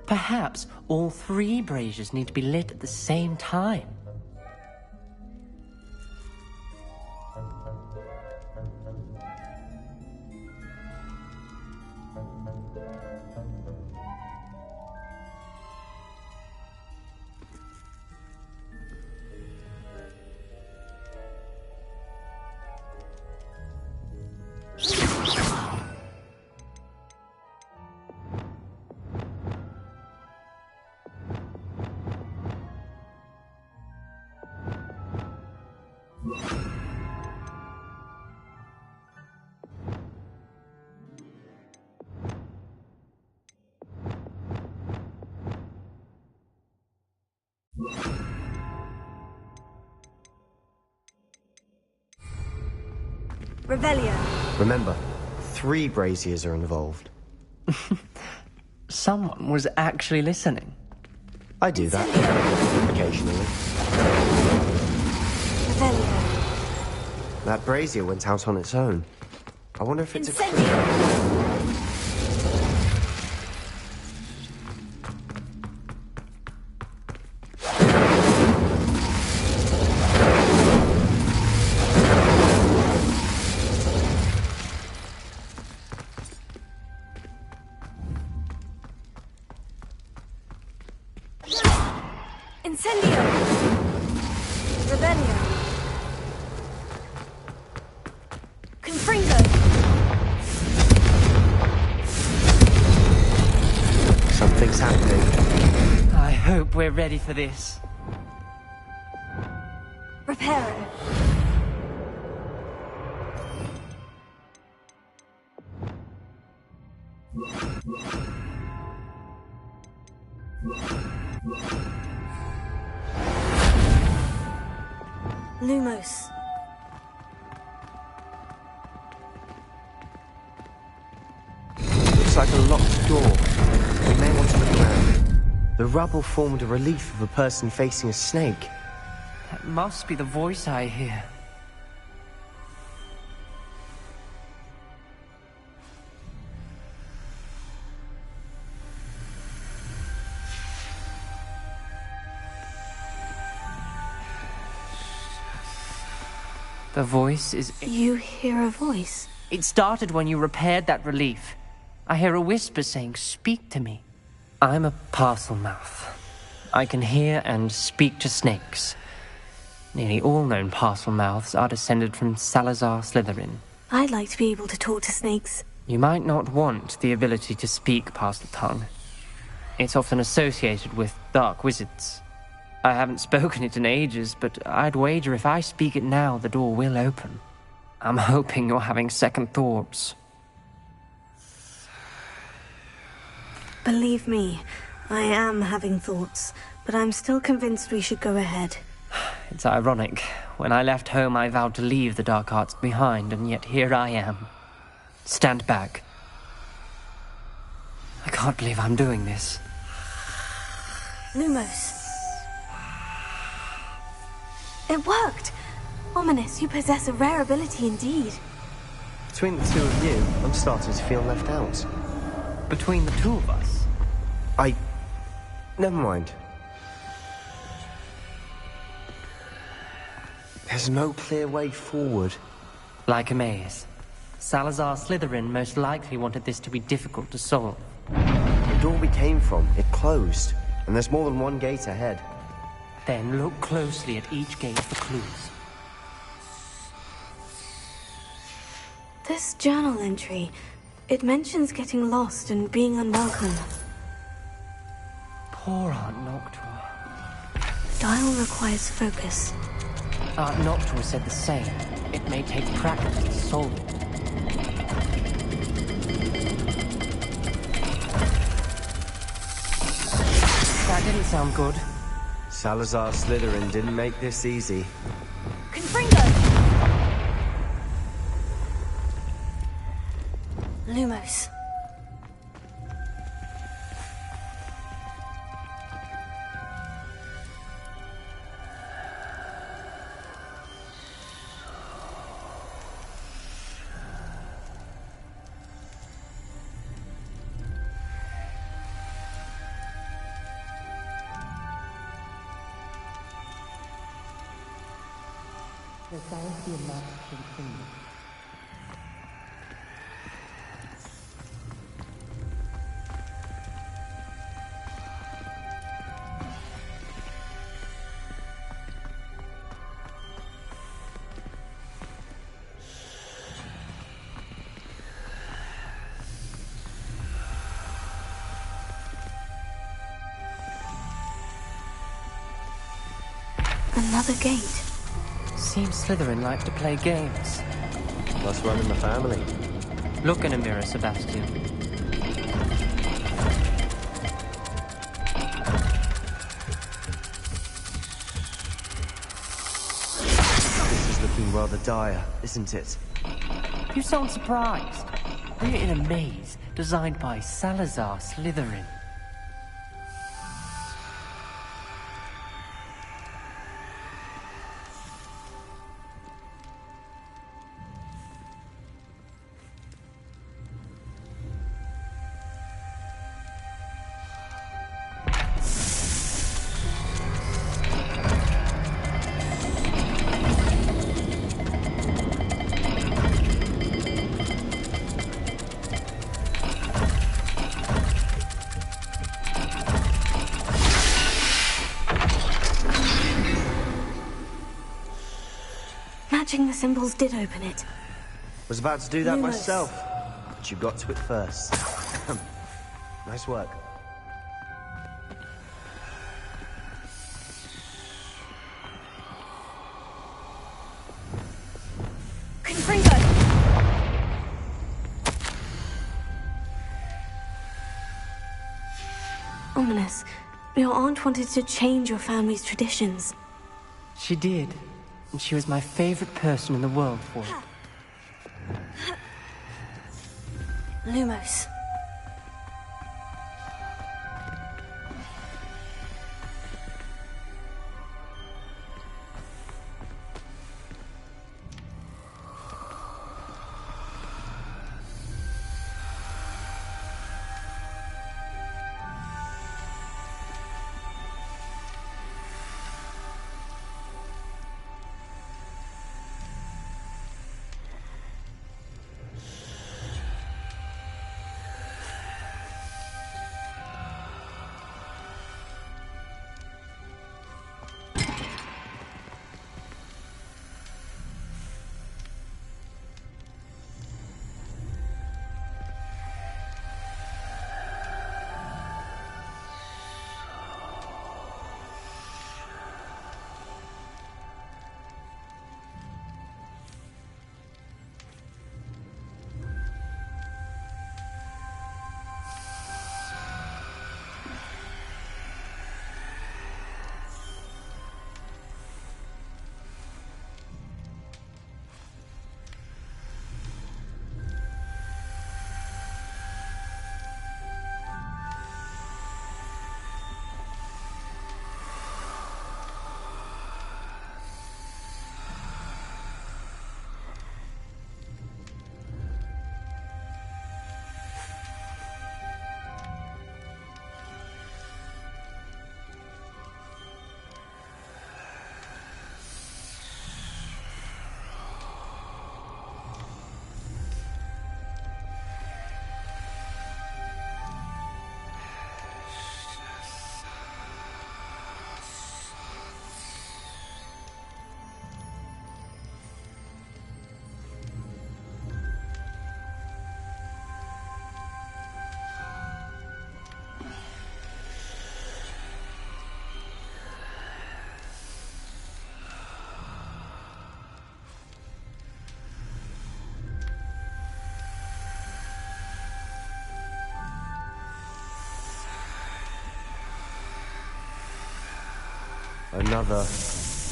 Perhaps all 3 braziers need to be lit at the same time. Revelio. Remember, 3 braziers are involved. Someone was actually listening. I do that occasionally. Revelio. That brazier went out on its own. I wonder if it's Incendio! Revelio! Confringo! Something's happening. I hope we're ready for this. Reparo. Lumos. Looks like a locked door. We may want to look around. The rubble formed a relief of a person facing a snake. That must be the voice I hear. The voice is... You hear a voice? It started when you repaired that relief. I hear a whisper saying, "Speak to me." I'm a parcel mouth. I can hear and speak to snakes. Nearly all known parcel mouths are descended from Salazar Slytherin. I'd like to be able to talk to snakes. You might not want the ability to speak parcel tongue. It's often associated with dark wizards. I haven't spoken it in ages, but I'd wager if I speak it now, the door will open. I'm hoping you're having second thoughts. Believe me, I am having thoughts, but I'm still convinced we should go ahead. It's ironic. When I left home, I vowed to leave the dark arts behind, and yet here I am. Stand back. I can't believe I'm doing this. Lumos. It worked! Ominous, you possess a rare ability indeed. Between the two of you, I'm starting to feel left out. Between the two of us? Never mind. There's no clear way forward. Like a maze. Salazar Slytherin most likely wanted this to be difficult to solve. The door we came from, it closed, and there's more than one gate ahead. Then look closely at each gate for clues. This journal entry, it mentions getting lost and being unwelcome. Poor Aunt Noctua. Dial requires focus. Aunt Noctua said the same. It may take practice to solve it. That didn't sound good. Salazar Slytherin didn't make this easy. Confringo! Lumos. Another gate. Seems Slytherin like to play games. Must run in the family. Look in a mirror, Sebastian. This is looking rather dire, isn't it? You sound surprised. We're in a maze designed by Salazar Slytherin. Matching the symbols did open it. Was about to do that Lumos. myself, but you got to it first. Nice work. Confringo! Ominous. Your aunt wanted to change your family's traditions. She did, and she was my favorite person in the world for it. Lumos.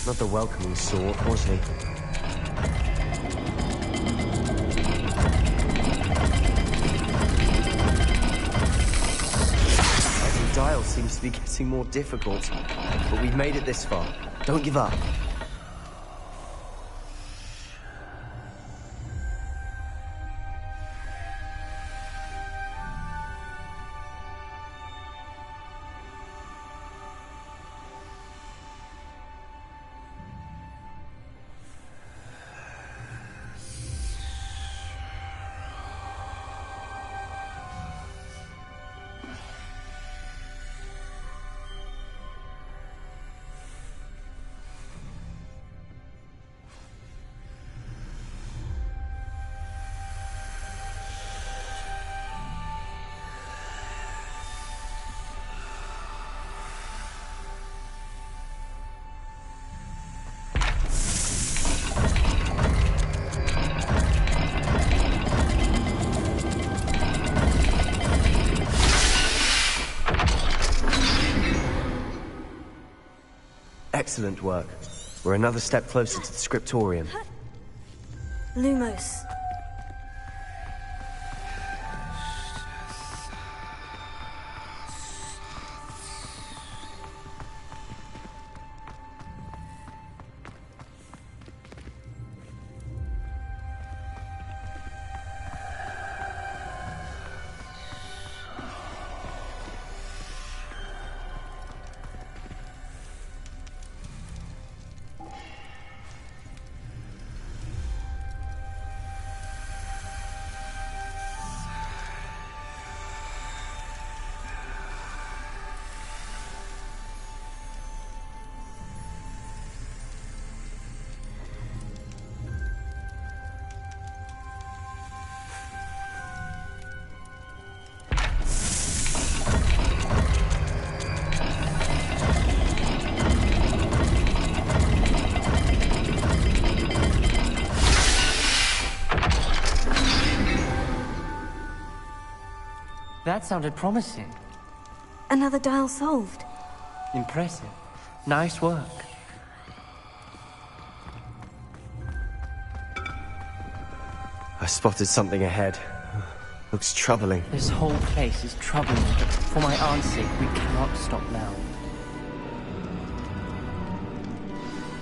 Not the welcoming sort, was he? Every dial seems to be getting more difficult, but we've made it this far. Don't give up. Excellent work. We're another step closer to the scriptorium. Lumos. That sounded promising. Another dial solved. Impressive. Nice work. I spotted something ahead. Looks troubling. This whole place is troubling, but for my aunt's sake, we cannot stop now.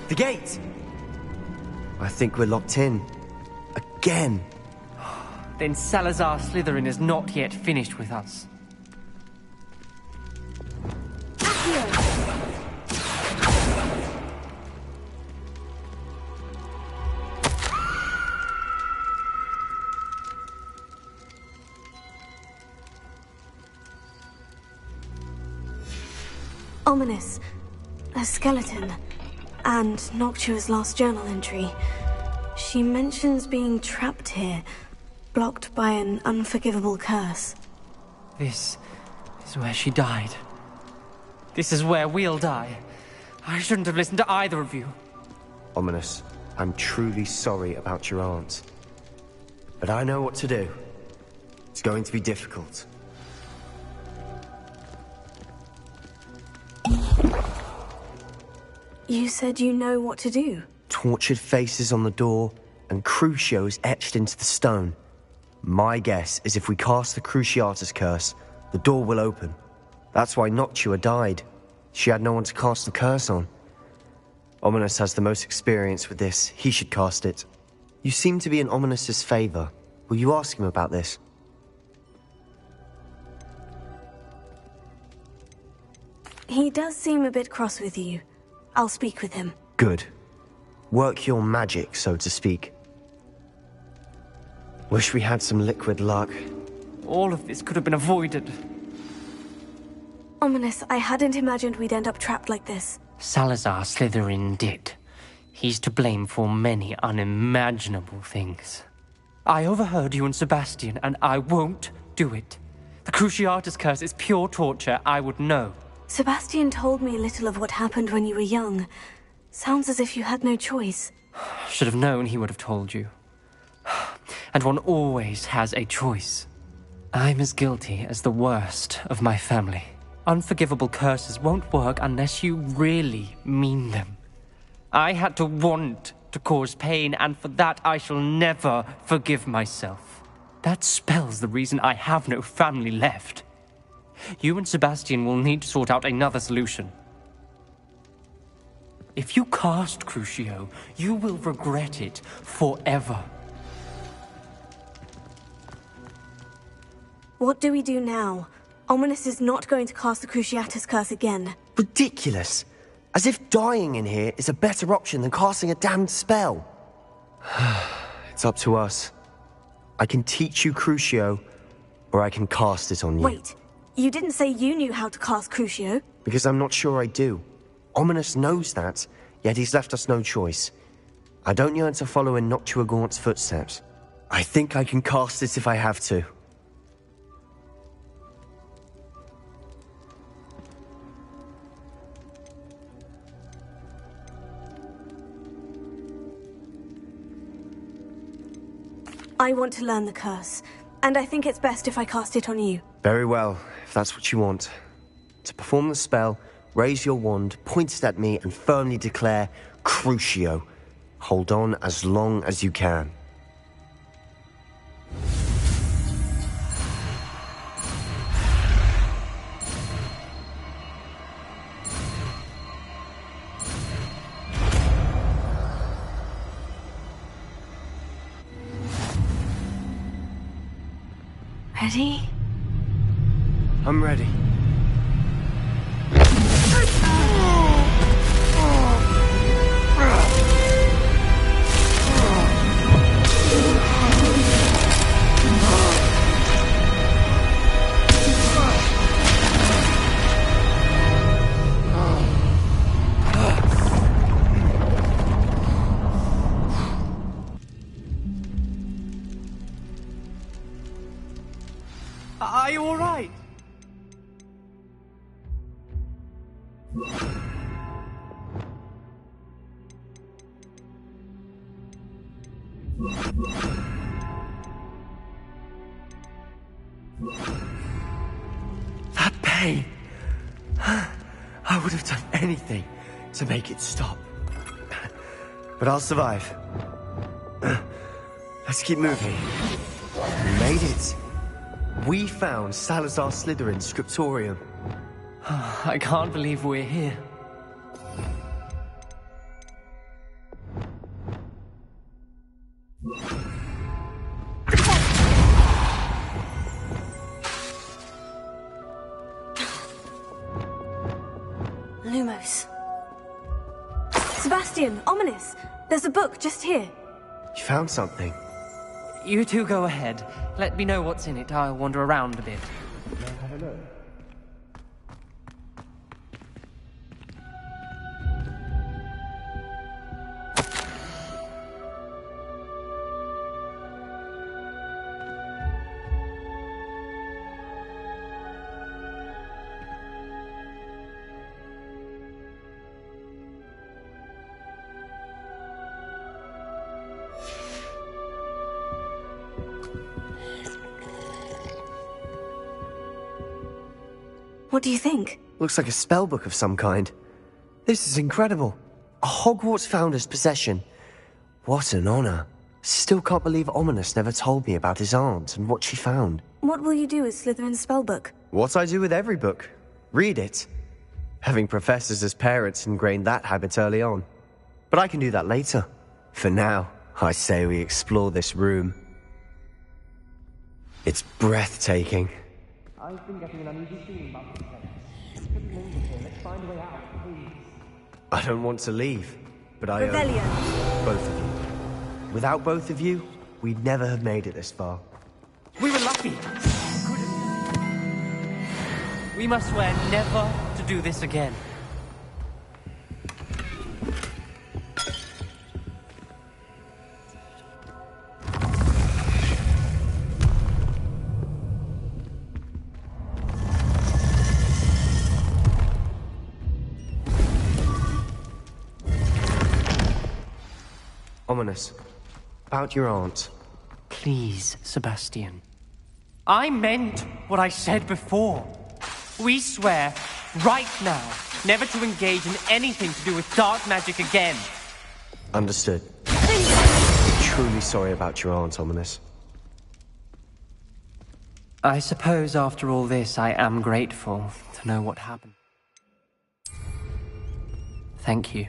The gate! I think we're locked in. Again. Then Salazar Slytherin is not yet finished with us. Ominous. A skeleton. And Noctua's last journal entry. She mentions being trapped here, blocked by an unforgivable curse. This is where she died. This is where we'll die. I shouldn't have listened to either of you. Ominous, I'm truly sorry about your aunt. But I know what to do. It's going to be difficult. You said you know what to do. Tortured faces on the door, and Crucios etched into the stone. My guess is if we cast the Cruciatus curse, the door will open. That's why Noctua died. She had no one to cast the curse on. Ominous has the most experience with this. He should cast it. You seem to be in Ominous's favor. Will you ask him about this? He does seem a bit cross with you. I'll speak with him. Good. Work your magic, so to speak. Wish we had some liquid luck. All of this could have been avoided. Ominous, I hadn't imagined we'd end up trapped like this. Salazar Slytherin did. He's to blame for many unimaginable things. I overheard you and Sebastian, and I won't do it. The Cruciatus curse is pure torture, I would know. Sebastian told me a little of what happened when you were young. Sounds as if you had no choice. Should have known he would have told you. And one always has a choice. I'm as guilty as the worst of my family. Unforgivable curses won't work unless you really mean them. I had to want to cause pain, and for that I shall never forgive myself. That spells the reason I have no family left. You and Sebastian will need to sort out another solution. If you cast Crucio, you will regret it forever. What do we do now? Ominous is not going to cast the Cruciatus curse again. Ridiculous! As if dying in here is a better option than casting a damned spell. It's up to us. I can teach you Crucio, or I can cast it on you. Wait, you didn't say you knew how to cast Crucio? Because I'm not sure I do. Ominous knows that, yet he's left us no choice. I don't yearn to follow in Noctua Gaunt's footsteps. I think I can cast it if I have to. I want to learn the curse, and I think it's best if I cast it on you. Very well, if that's what you want. To perform the spell, raise your wand, point it at me, and firmly declare, Crucio. Hold on as long as you can. Ready? I'm ready. Are you all right? That pain. I would have done anything to make it stop. But I'll survive. Let's keep moving. We made it. We found Salazar Slytherin's scriptorium. I can't believe we're here. Lumos. Sebastian, Ominous, there's a book just here. You found something. You two go ahead. Let me know what's in it. I'll wander around a bit. Have a look. What do you think? Looks like a spellbook of some kind. This is incredible. A Hogwarts founder's possession. What an honor. Still can't believe Ominous never told me about his aunt and what she found. What will you do with Slytherin's spellbook? What I do with every book. Read it. Having professors as parents ingrained that habit early on. But I can do that later. For now, I say we explore this room. It's breathtaking. I've been getting an uneasy feeling about this place. Let's find a way out, please. I don't want to leave, but I Rebellion. owe both of you. Without both of you, we'd never have made it this far. We were lucky. We must swear never to do this again. Ominous. About your aunt. Please, Sebastian. I meant what I said before. We swear, right now, never to engage in anything to do with dark magic again. Understood. I'm truly sorry about your aunt, Ominous. I suppose after all this, I am grateful to know what happened. Thank you.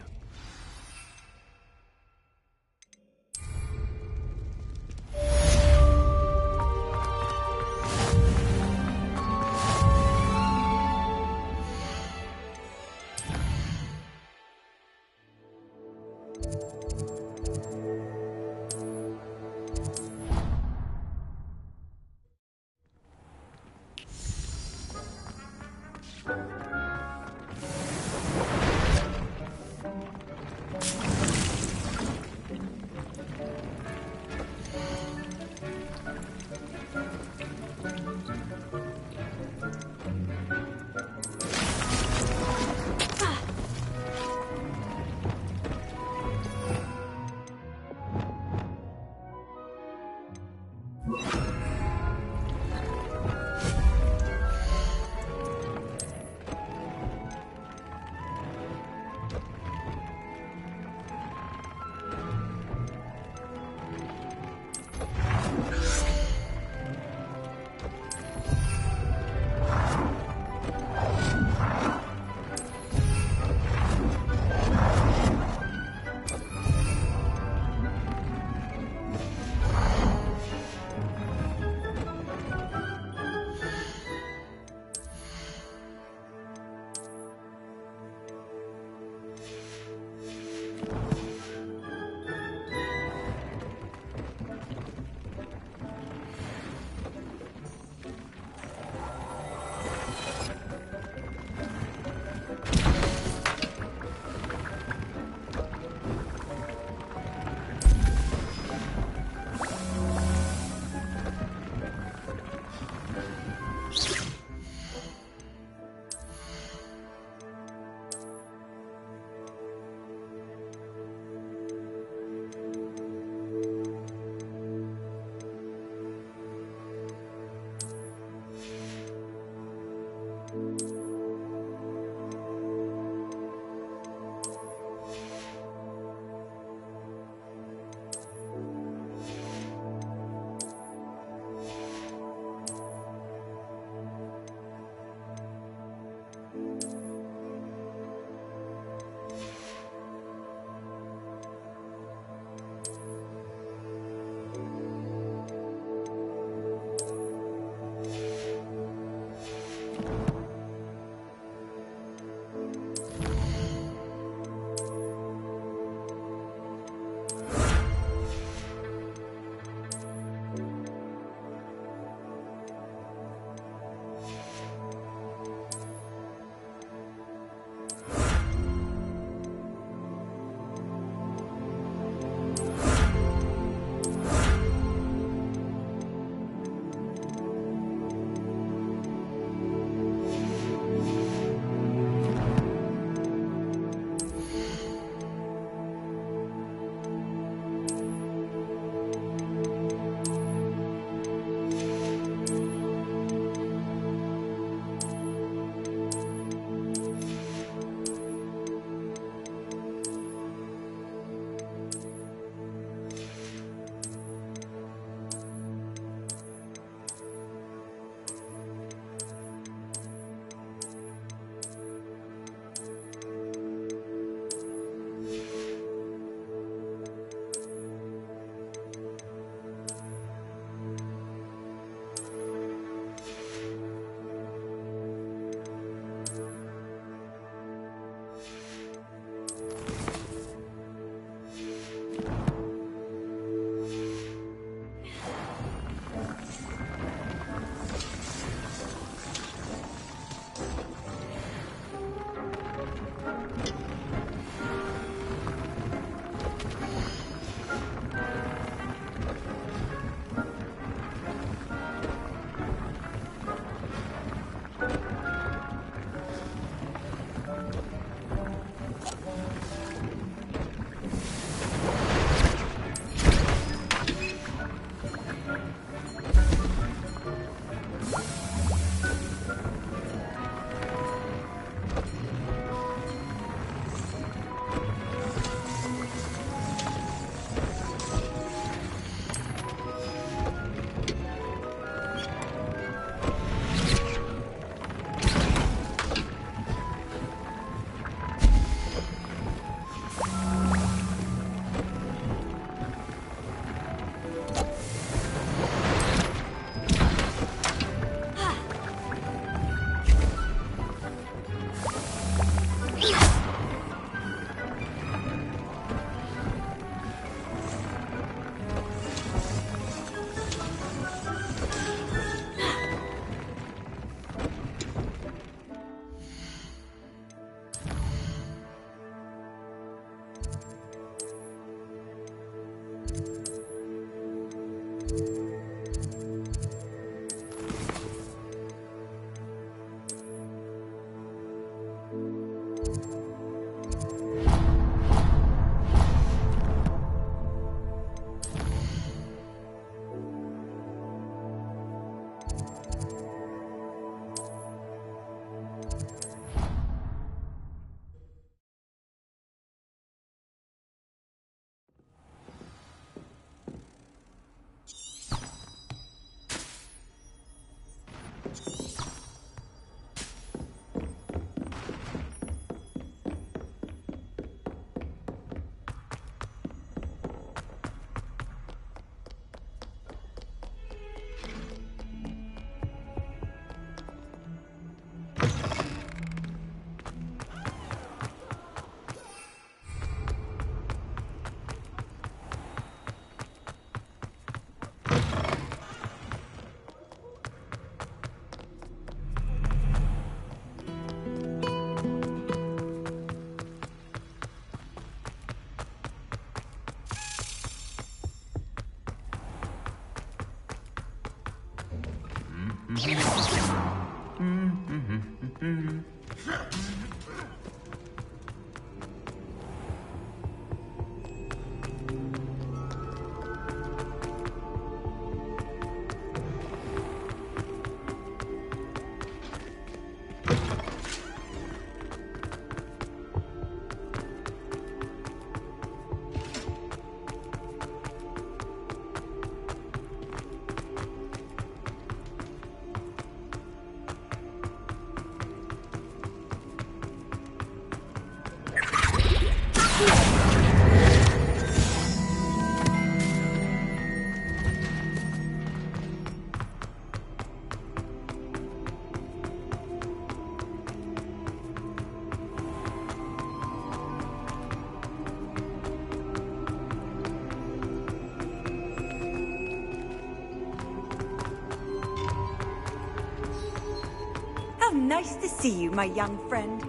How nice to see you, my young friend.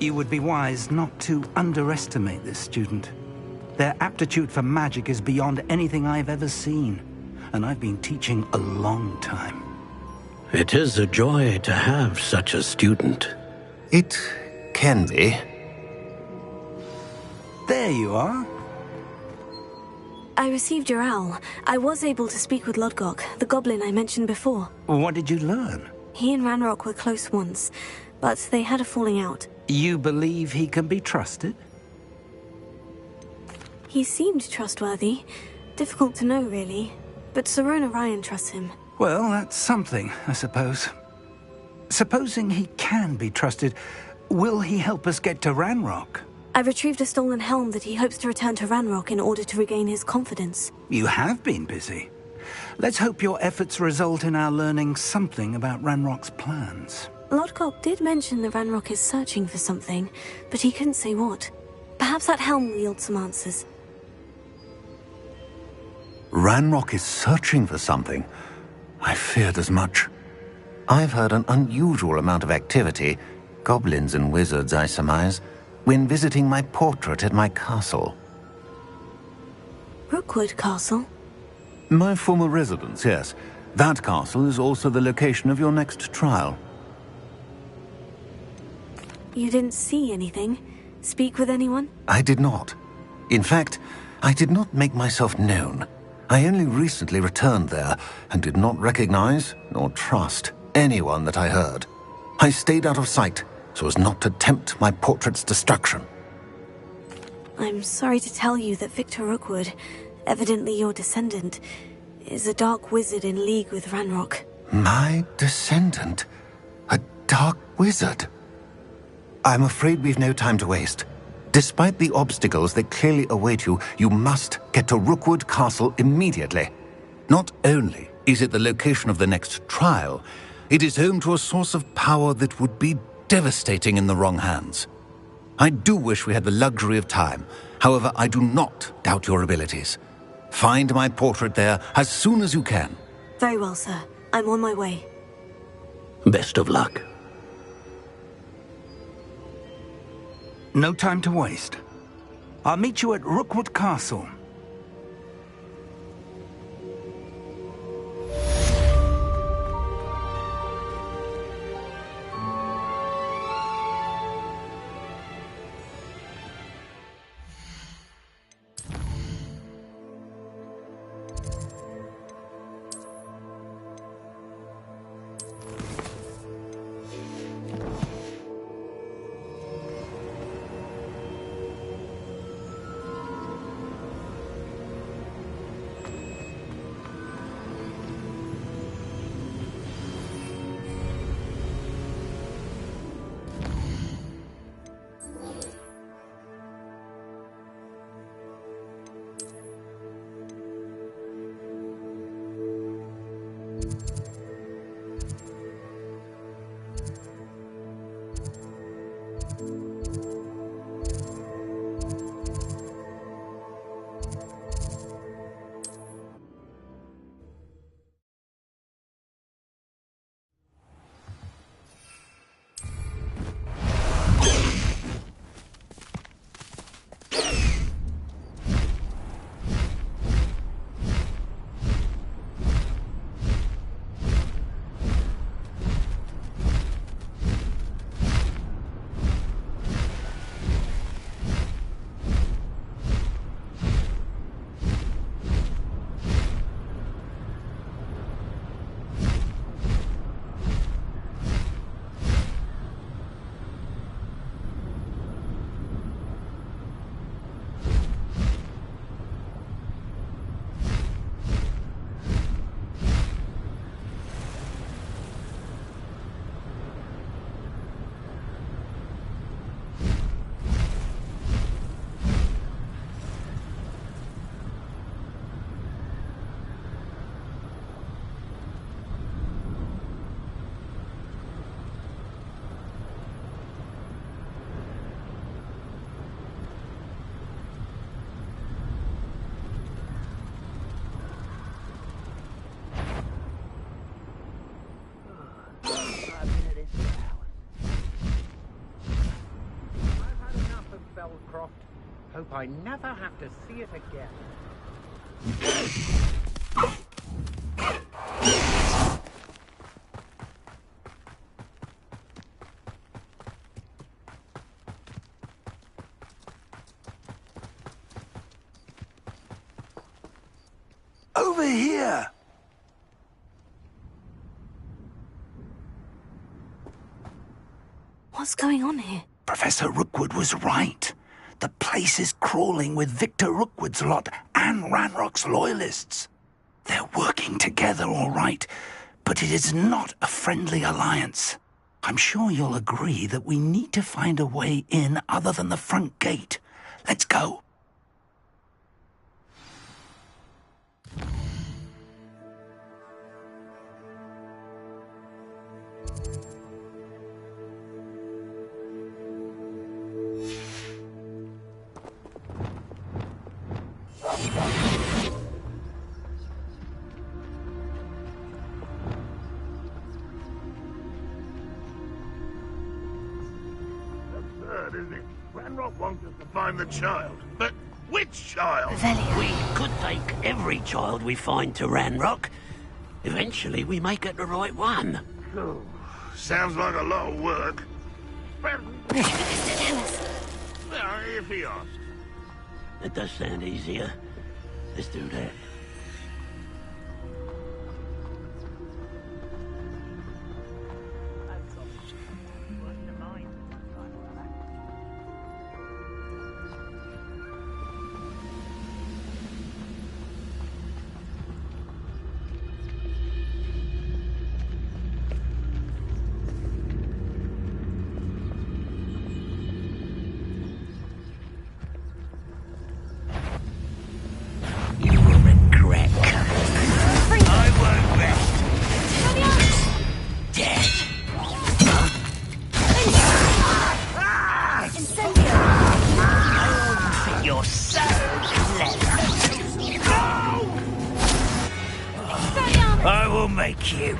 You would be wise not to underestimate this student. Their aptitude for magic is beyond anything I've ever seen, and I've been teaching a long time. It is a joy to have such a student. It can be. There you are. I received your owl. I was able to speak with Lodgok, the goblin I mentioned before. What did you learn? He and Ranrock were close once, but they had a falling out. You believe he can be trusted? He seemed trustworthy. Difficult to know, really. But Sirona Ryan trusts him. Well, that's something, I suppose. Supposing he can be trusted, will he help us get to Ranrock? I retrieved a stolen helm that he hopes to return to Ranrock in order to regain his confidence. You have been busy. Let's hope your efforts result in our learning something about Ranrock's plans. Lodgok did mention that Ranrock is searching for something, but he couldn't say what. Perhaps that helm will yield some answers. Ranrock is searching for something. I feared as much. I've heard an unusual amount of activity, goblins and wizards, I surmise, when visiting my portrait at my castle. Rookwood Castle? My former residence, yes. That castle is also the location of your next trial. You didn't see anything? Speak with anyone? I did not. In fact, I did not make myself known. I only recently returned there and did not recognize nor trust anyone that I heard. I stayed out of sight so as not to tempt my portrait's destruction. I'm sorry to tell you that Victor Rookwood, evidently your descendant, is a dark wizard in league with Ranrock. My descendant? A dark wizard? I'm afraid we've no time to waste. Despite the obstacles that clearly await you, you must get to Rookwood Castle immediately. Not only is it the location of the next trial, it is home to a source of power that would be devastating in the wrong hands. I do wish we had the luxury of time. However, I do not doubt your abilities. Find my portrait there as soon as you can. Very well, sir. I'm on my way. Best of luck. No time to waste. I'll meet you at Rookwood Castle. Hope I never have to see it again. Over here! What's going on here? Professor Rookwood was right. The place is crawling with Victor Rookwood's lot and Ranrock's loyalists. They're working together, all right, but it is not a friendly alliance. I'm sure you'll agree that we need to find a way in other than the front gate. Let's go. Absurd, isn't it? Ranrock wants us to find the child. But which child? We could take every child we find to Ranrock. Eventually we may get the right one. Oh, sounds like a lot of work. If he asks. It does sound easier. Let's do that. I will make you.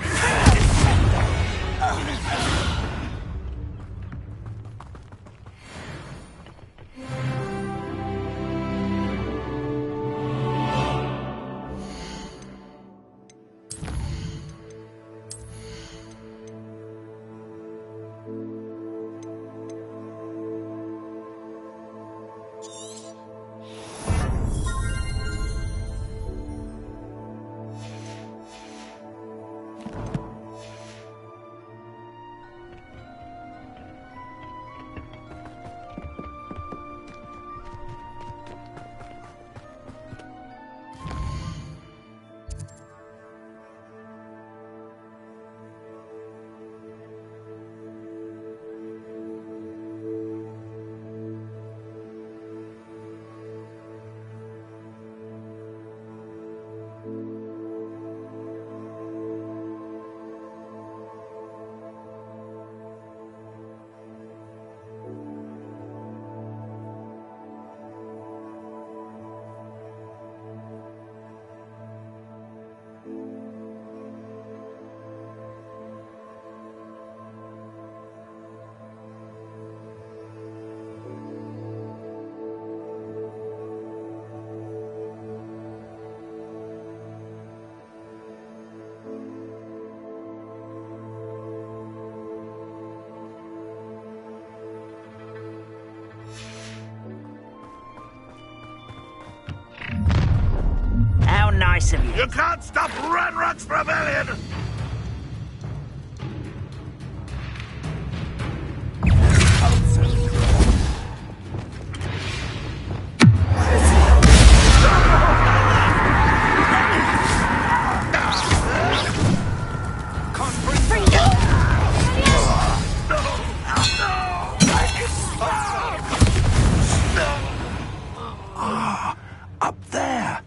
How nice of you. You can't stop Ranrock's rebellion! Up there.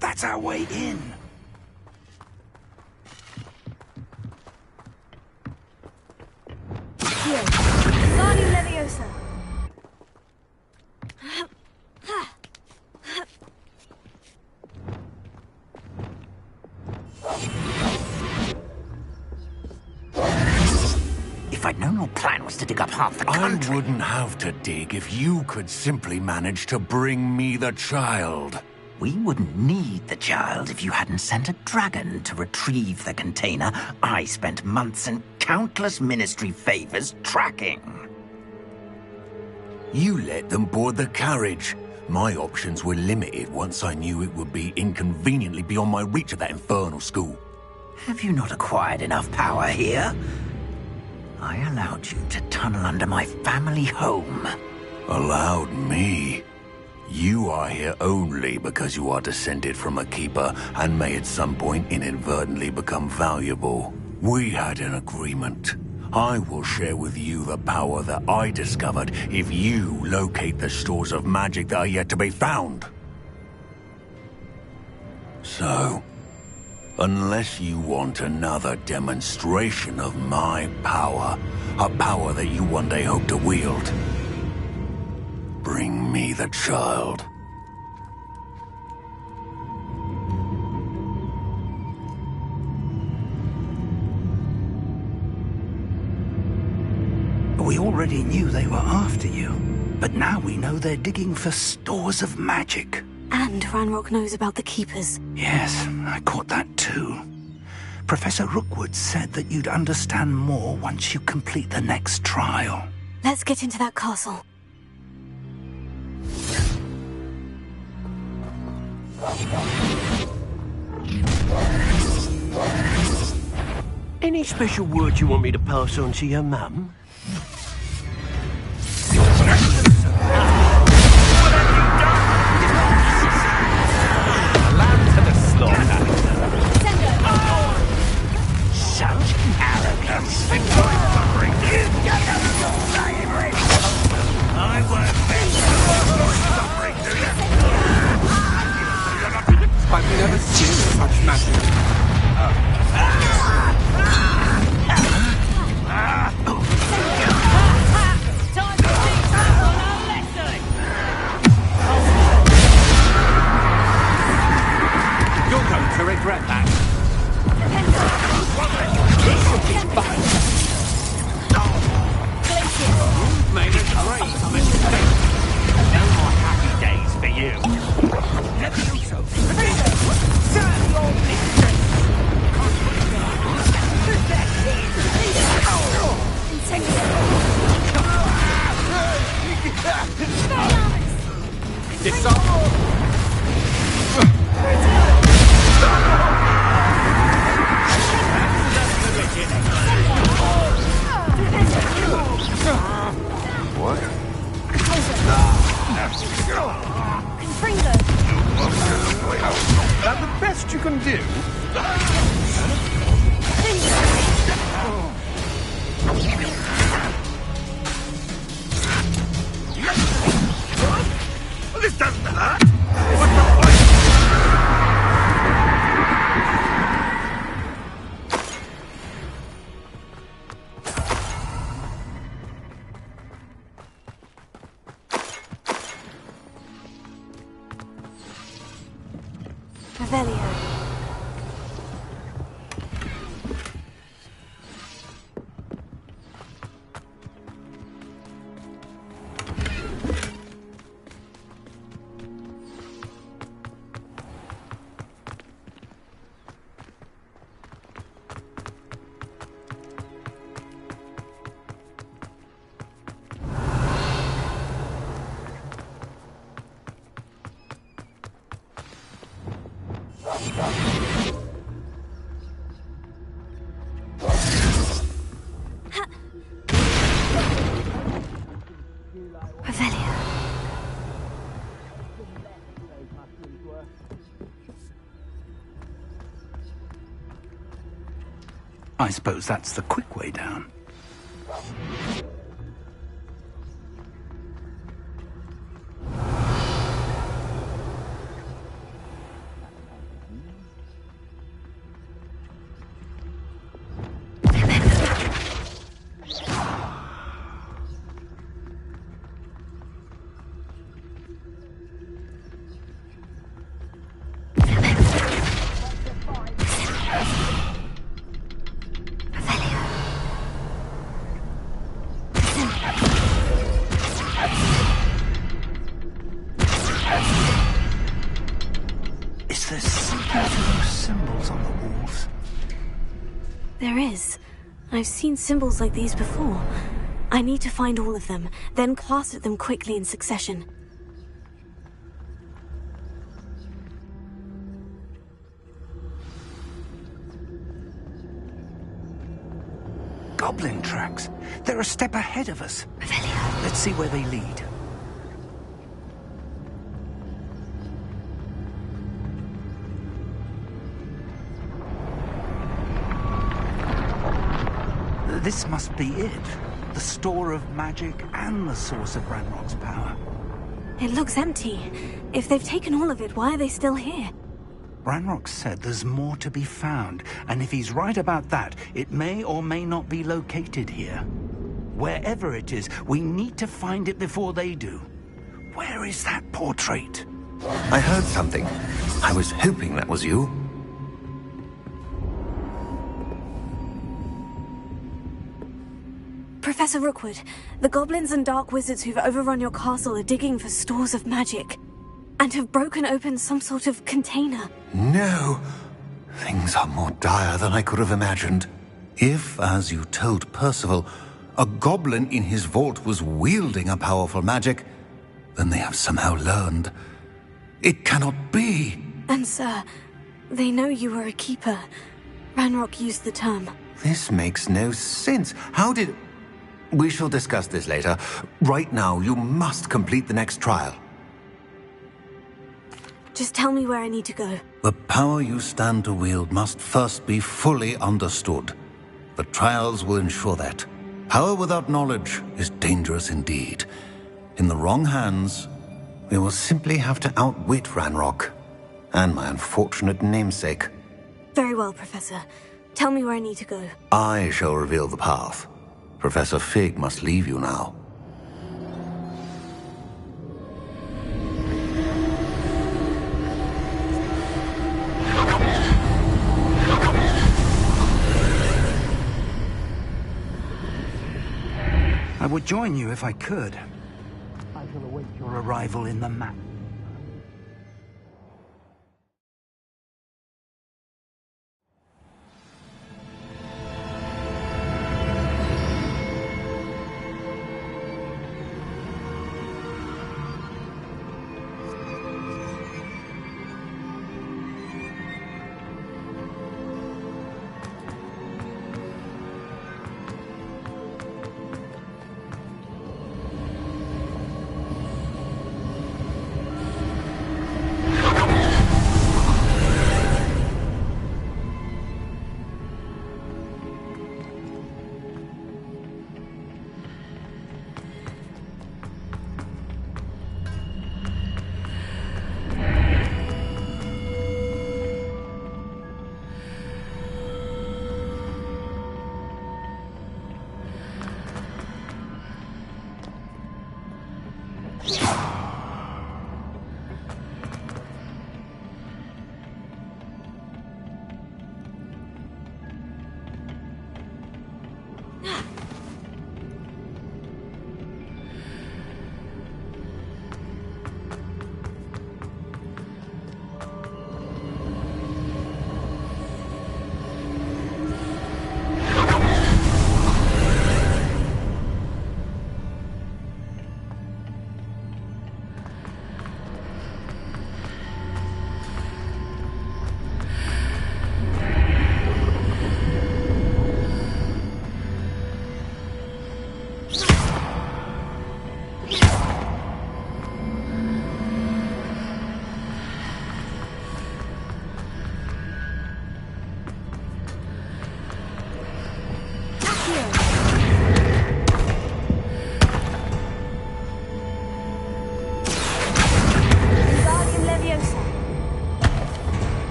That's our way in. Here, Guardian Leviosa. If If I'd known your plan was to dig up half the country... I wouldn't have to dig if you could simply manage to bring me the child. We wouldn't need the child if you hadn't sent a dragon to retrieve the container I spent months and countless ministry favors tracking. You let them board the carriage. My options were limited once I knew it would be inconveniently beyond my reach at that infernal school. Have you not acquired enough power here? I allowed you to tunnel under my family home. Allowed me? You are here only because you are descended from a keeper and may at some point inadvertently become valuable. We had an agreement. I will share with you the power that I discovered if you locate the stores of magic that are yet to be found. So, unless you want another demonstration of my power, a power that you one day hope to wield, bring me the child. We already knew they were after you, but now we know they're digging for stores of magic. And Ranrock knows about the Keepers. Yes, I caught that too. Professor Rookwood said that you'd understand more once you complete the next trial. Let's get into that castle. Any special word you want me to pass on to your mum? Such arrogance. I won't I've never seen such magic. Time to teach us on our lesson! You're going to regret that. You've made a great mistake. No more happy days for you. Let me do so. Serve your mistress! What? That the best you can do? Well, this doesn't hurt. What's the point? Revelio. I suppose that's the quick way down. Is there something to those symbols on the walls? There is. I've seen symbols like these before. I need to find all of them, then cast at them quickly in succession. Goblin tracks. They're a step ahead of us. Let's see where they lead. This must be it. The store of magic and the source of Ranrock's power. It looks empty. If they've taken all of it, why are they still here? Ranrock said there's more to be found, and if he's right about that, it may or may not be located here. Wherever it is, we need to find it before they do. Where is that portrait? I heard something. I was hoping that was you. Professor Rookwood, the goblins and dark wizards who've overrun your castle are digging for stores of magic, and have broken open some sort of container. No. Things are more dire than I could have imagined. If, as you told Percival, a goblin in his vault was wielding a powerful magic, then they have somehow learned. It cannot be. And sir, they know you were a keeper. Ranrock used the term. This makes no sense. How did... We shall discuss this later. Right now, you must complete the next trial. Just tell me where I need to go. The power you stand to wield must first be fully understood. The trials will ensure that. Power without knowledge is dangerous indeed. In the wrong hands, we will simply have to outwit Ranrock and my unfortunate namesake. Very well, Professor. Tell me where I need to go. I shall reveal the path. Professor Fig must leave you now. I would join you if I could. I shall await your arrival in the map.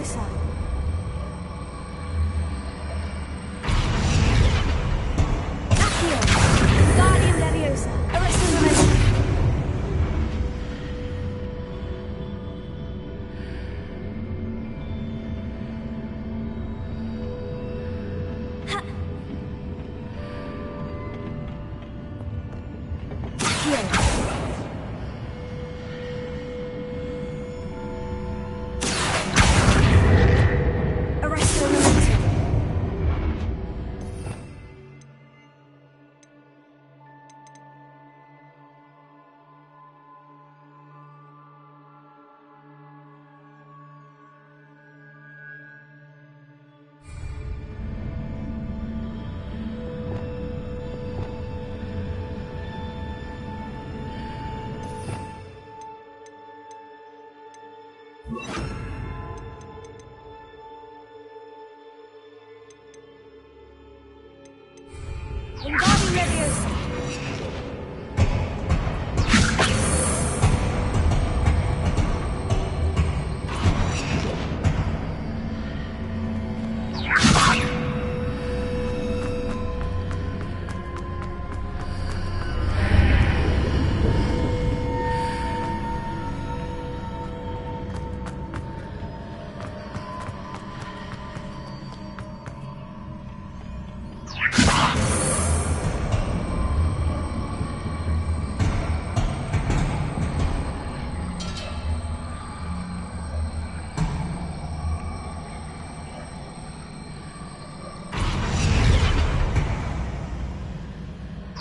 Leviosa. Accio. Wingardium Leviosa. Arresto Momentum.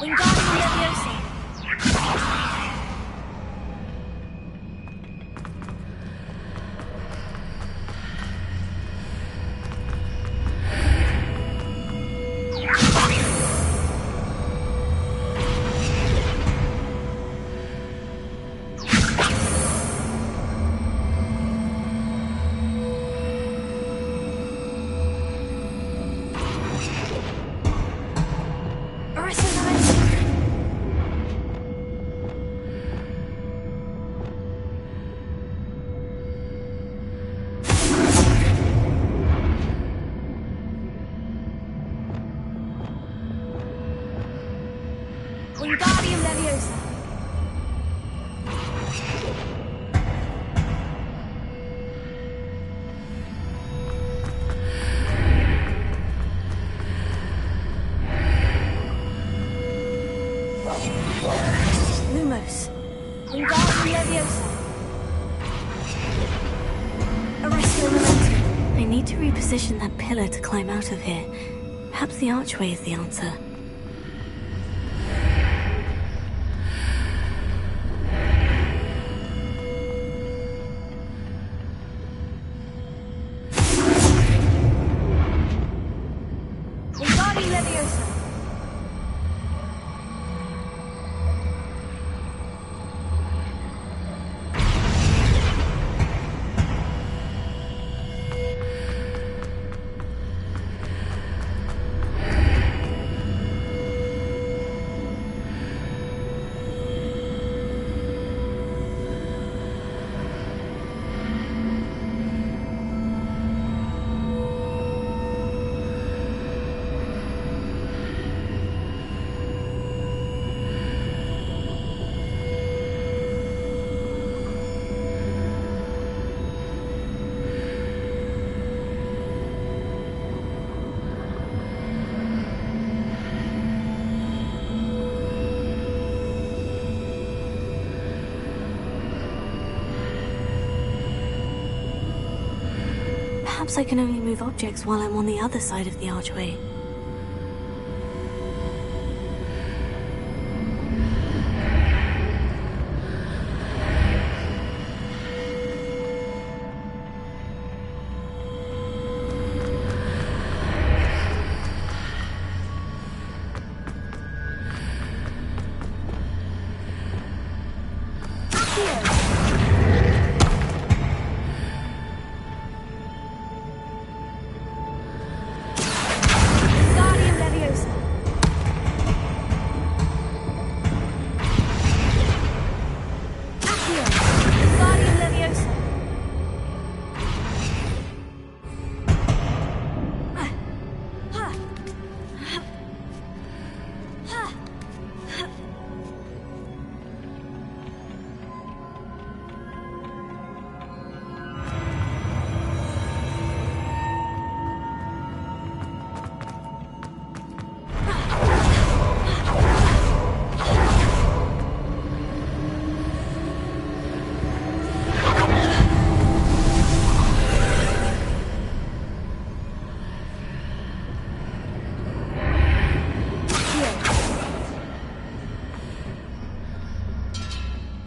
Wingardium Leviosa. Wingardium Leviosa. Arresto Momentum. Wingardium Leviosa. Lumos. Wingardium Leviosa. Arresto Momentum. I need to reposition that pillar to climb out of here. Perhaps the archway is the answer. Wingardium Leviosa. Perhaps I can only move objects while I'm on the other side of the archway.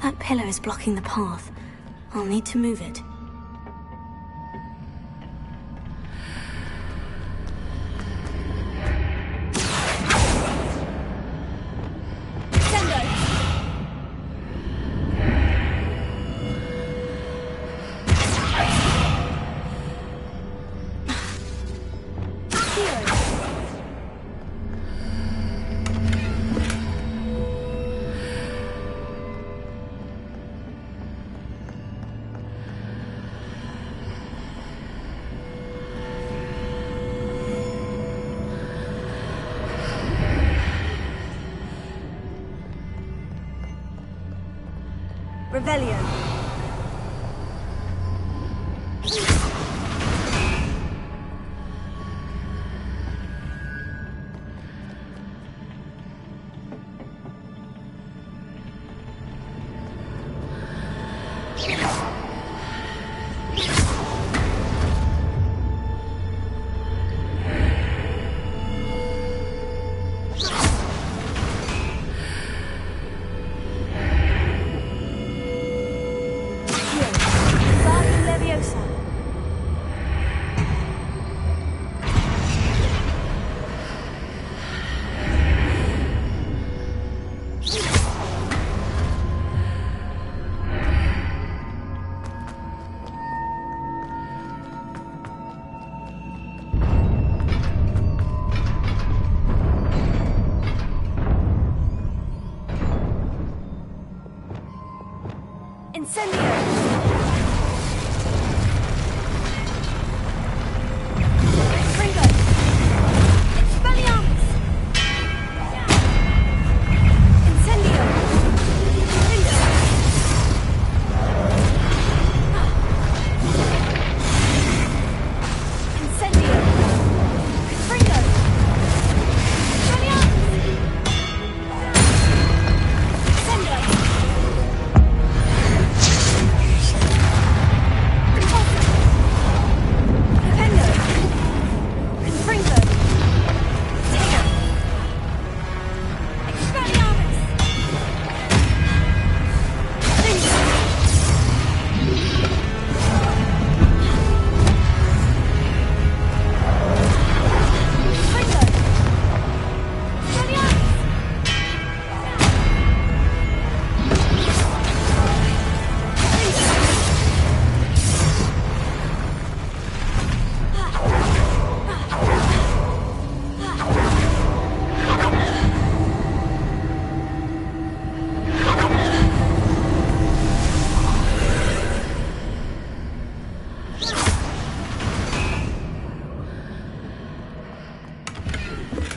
That pillar is blocking the path. I'll need to move it. Revelio.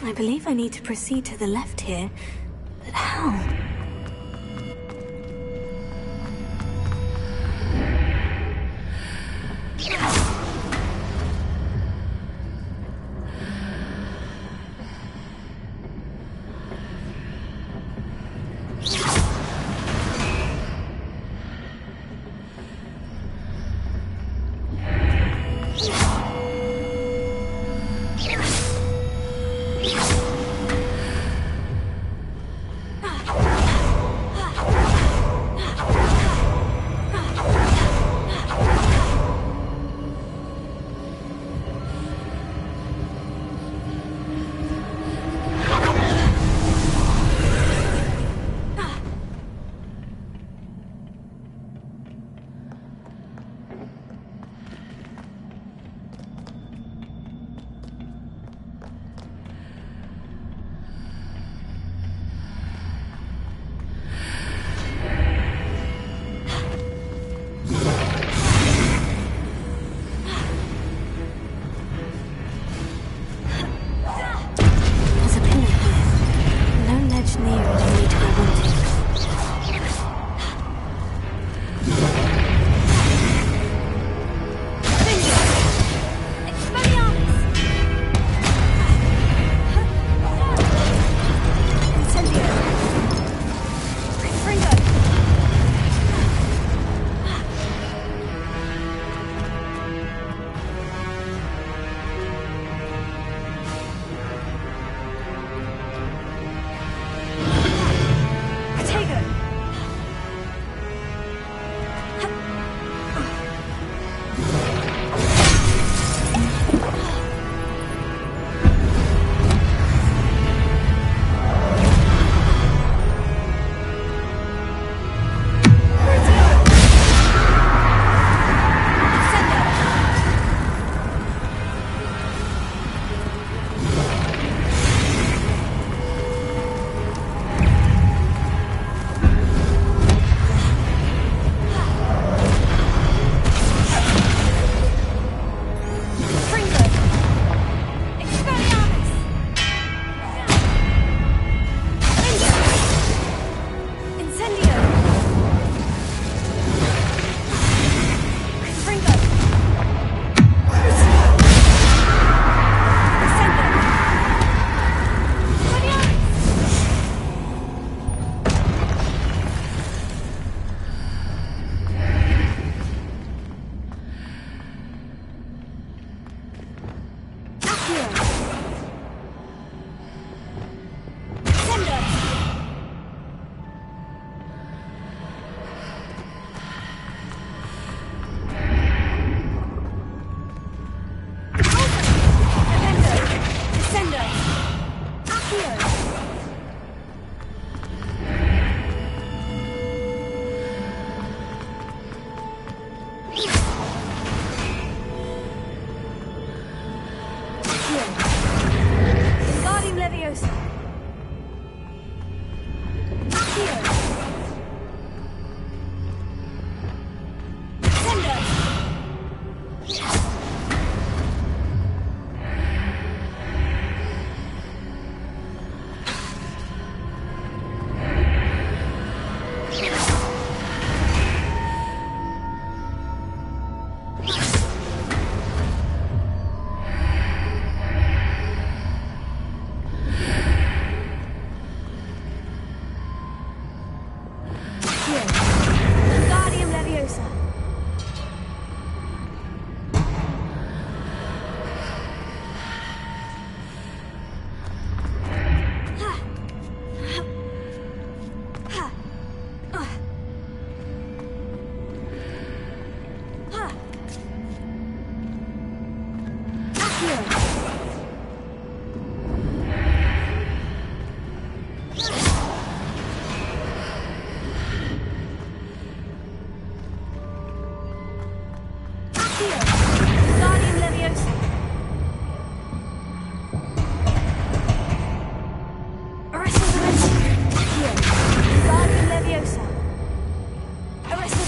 I believe I need to proceed to the left here, but how? Wingardium Leviosa. Arrested Wingardium Leviosa. Arrested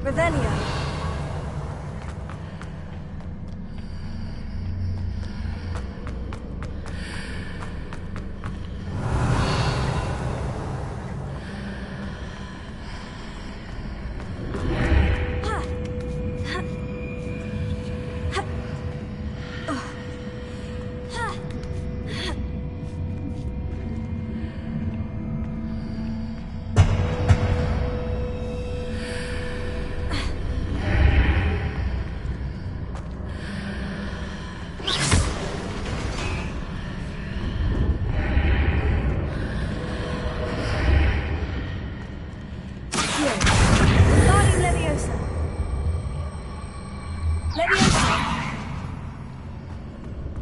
Revelio.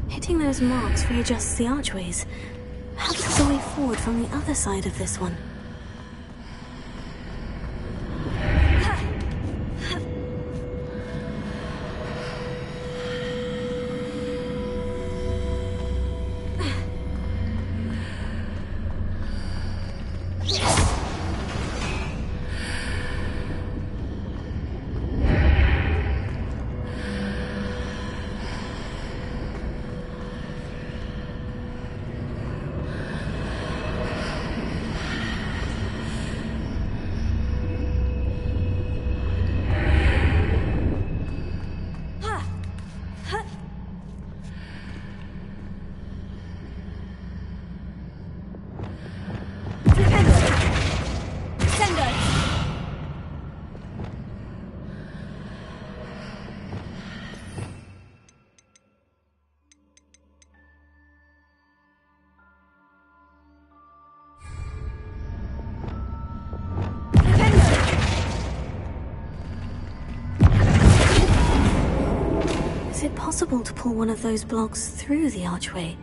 Hitting those marks readjusts the archways. Perhaps there's a way forward from the other side of this one. Is it possible to pull one of those blocks through the archway?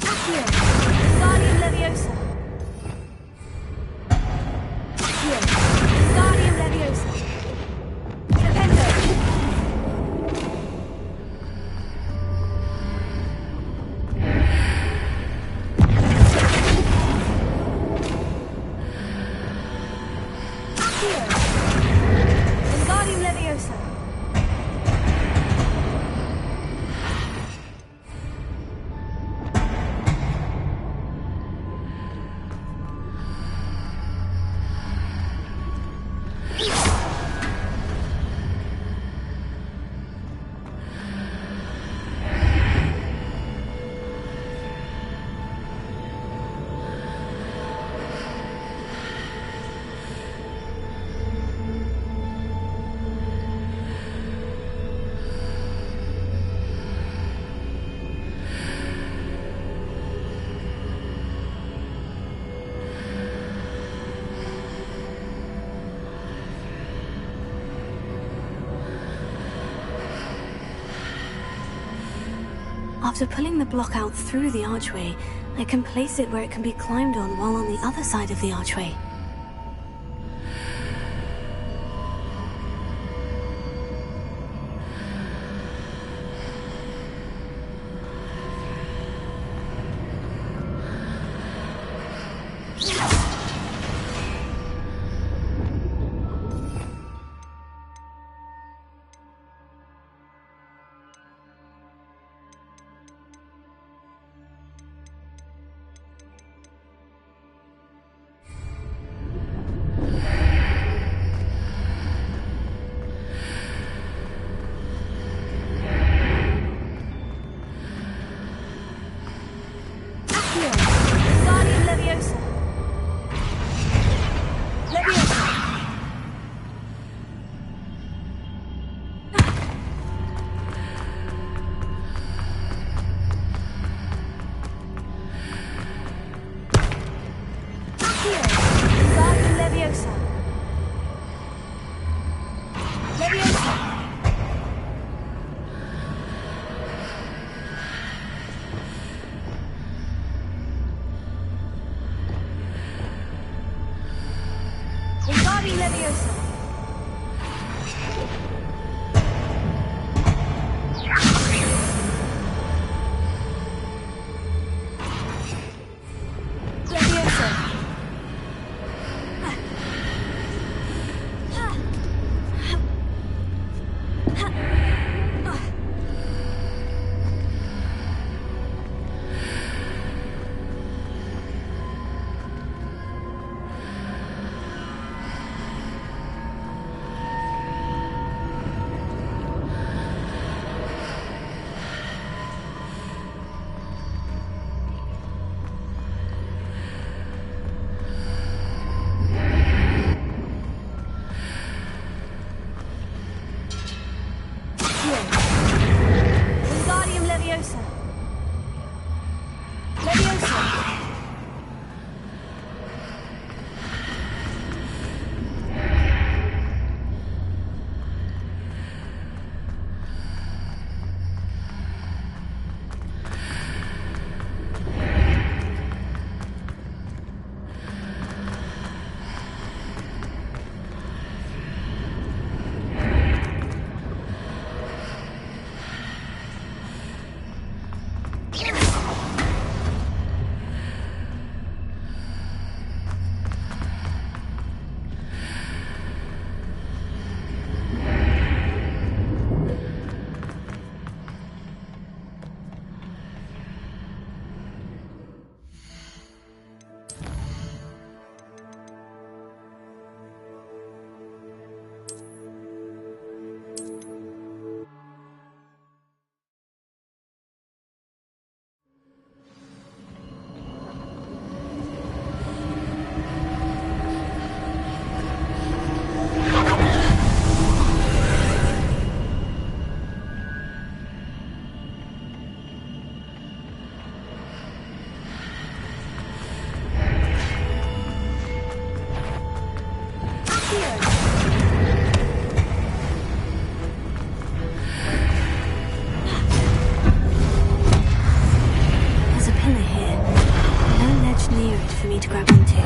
Wingardium Leviosa. Wingardium Leviosa. Wingardium Leviosa. After pulling the block out through the archway, I can place it where it can be climbed on while on the other side of the archway. Leviosa! Leviosa! Wingardium Leviosa! Wingardium Leviosa! Leviosa! There's a pillar here. No ledge near it for me to grab onto.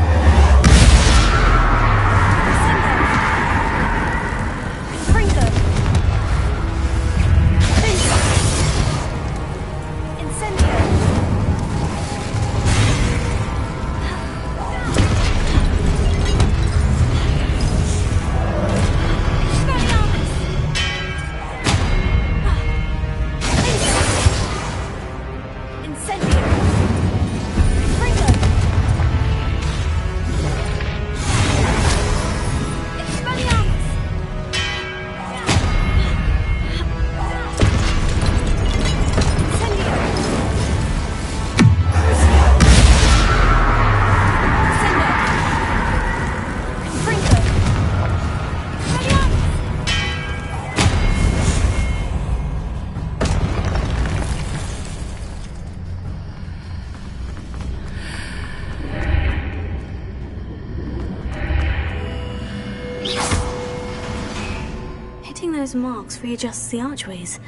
Those marks readjusts the archways.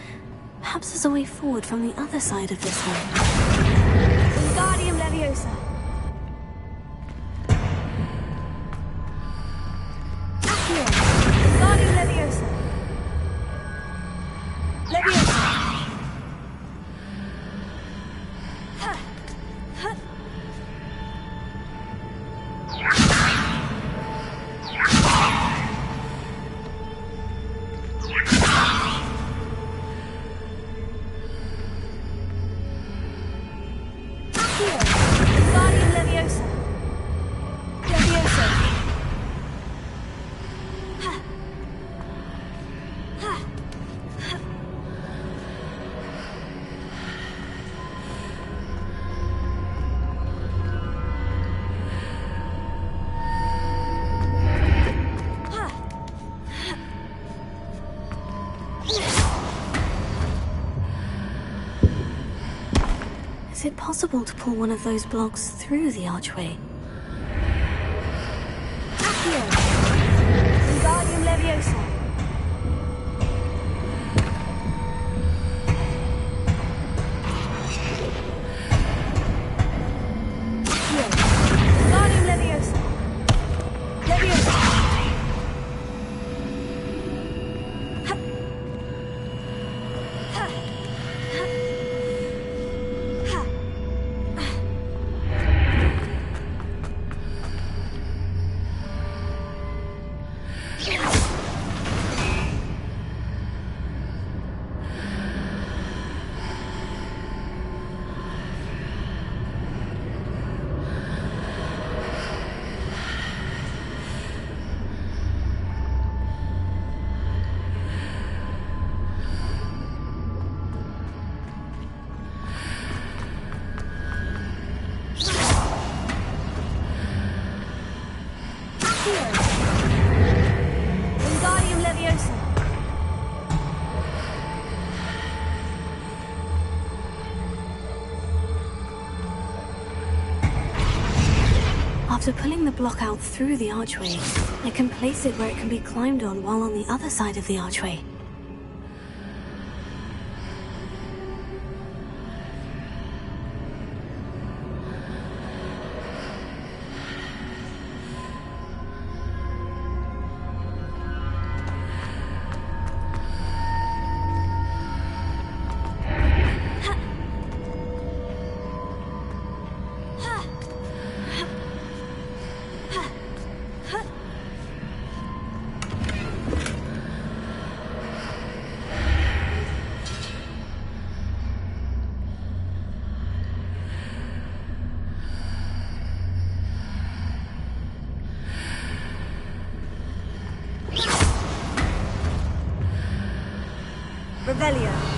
Perhaps there's a way forward from the other side of this one. Wingardium Leviosa! Accio! Wingardium Leviosa! Leviosa! Is it possible to pull one of those blocks through the archway? Accio! Wingardium Leviosa. After pulling the block out through the archway, I can place it where it can be climbed on while on the other side of the archway. Revelio.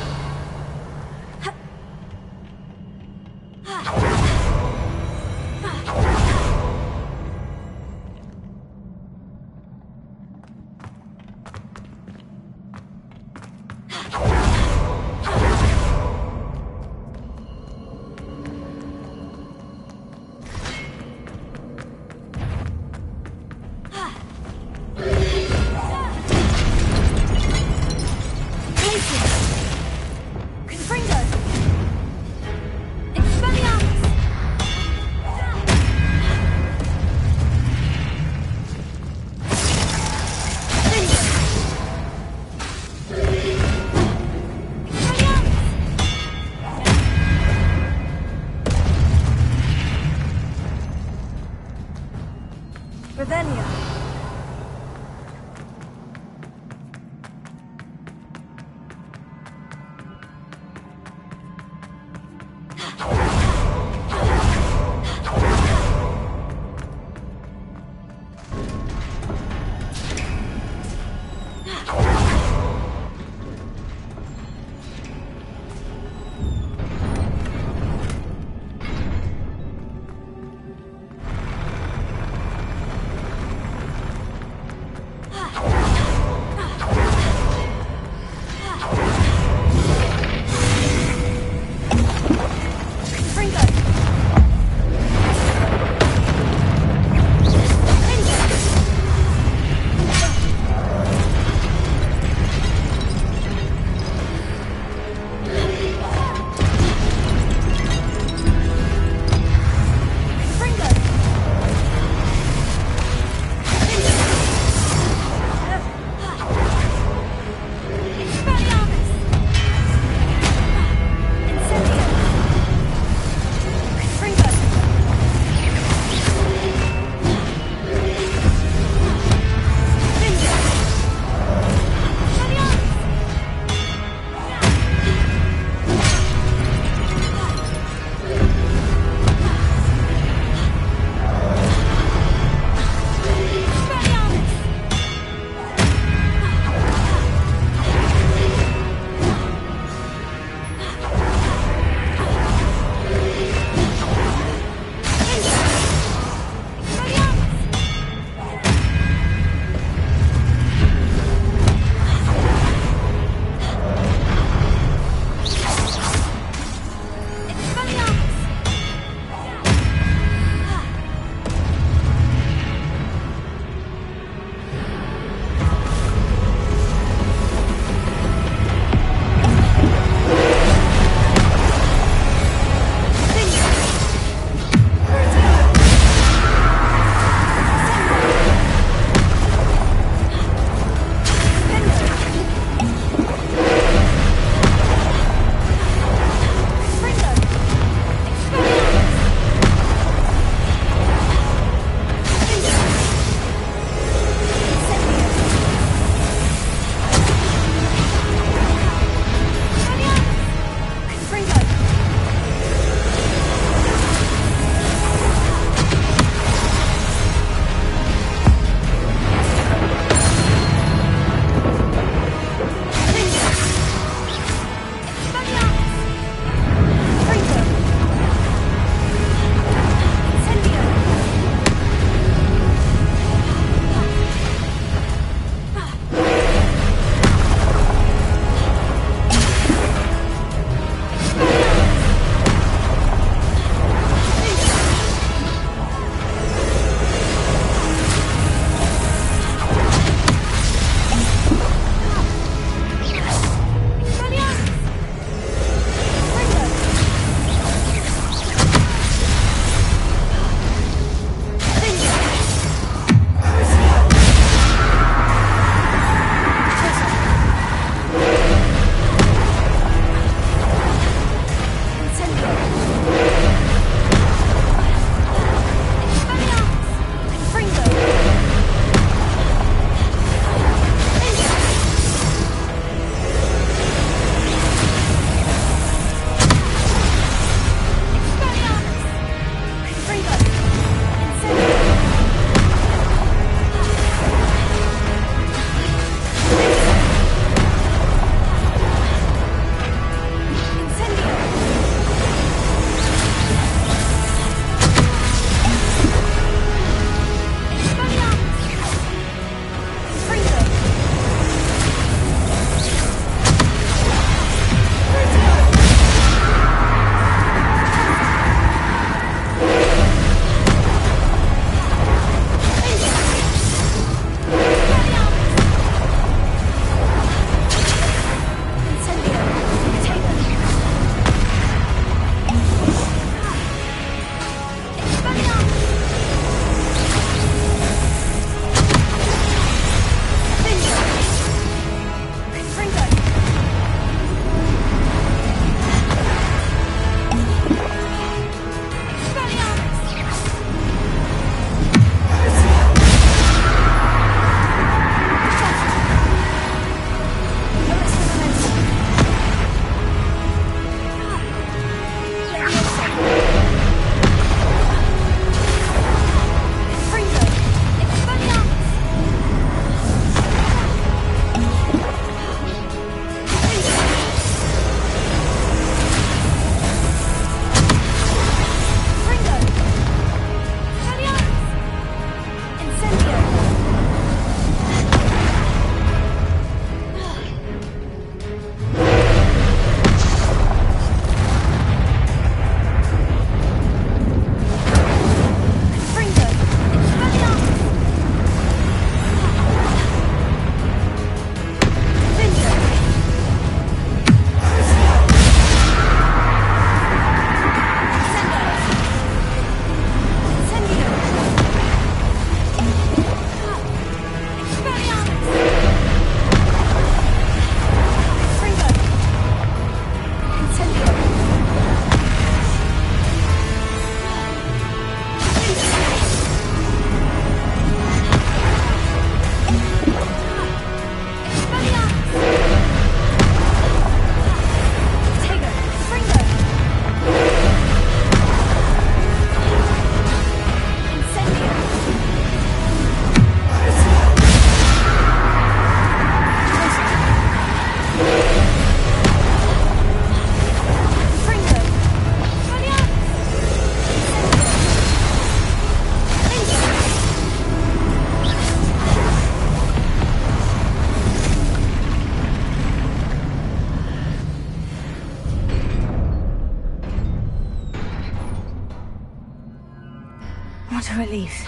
relief.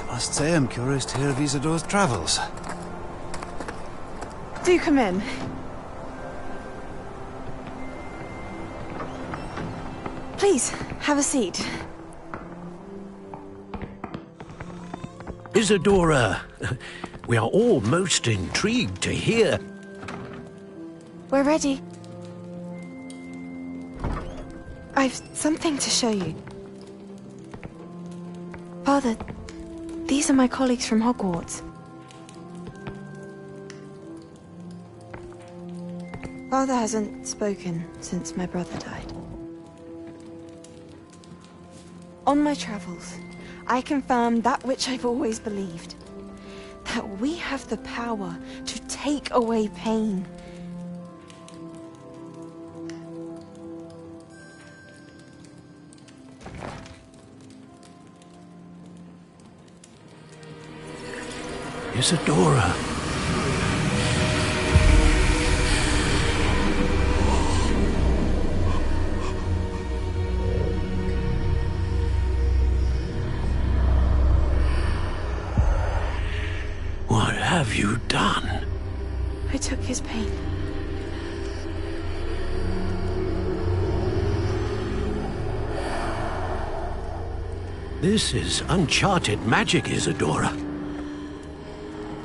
I must say I'm curious to hear of Isadore's travels. Do come in. Please, have a seat. Isadora, we are all most intrigued to hear. We're ready. I've something to show you. Father, these are my colleagues from Hogwarts. Father hasn't spoken since my brother died. On my travels, I confirmed that which I've always believed. That we have the power to take away pain. Isadora. What have you done? I took his pain. This is uncharted magic, Isadora.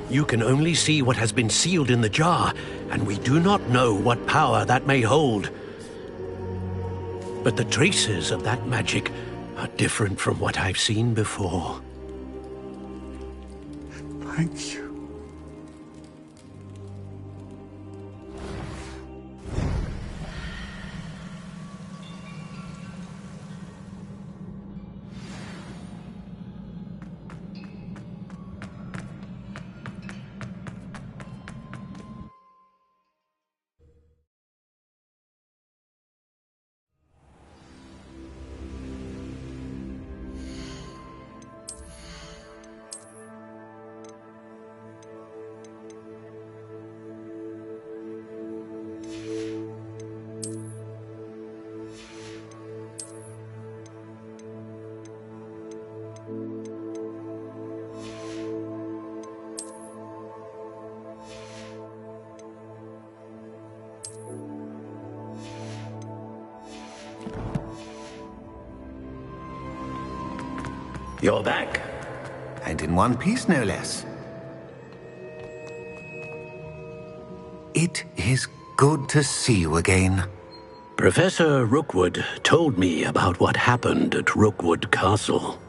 You can only see what has been sealed in the jar, and we do not know what power that may hold. But the traces of that magic are different from what I've seen before. Thank you. You're back. And in one piece, no less. It is good to see you again. Professor Rookwood told me about what happened at Rookwood Castle.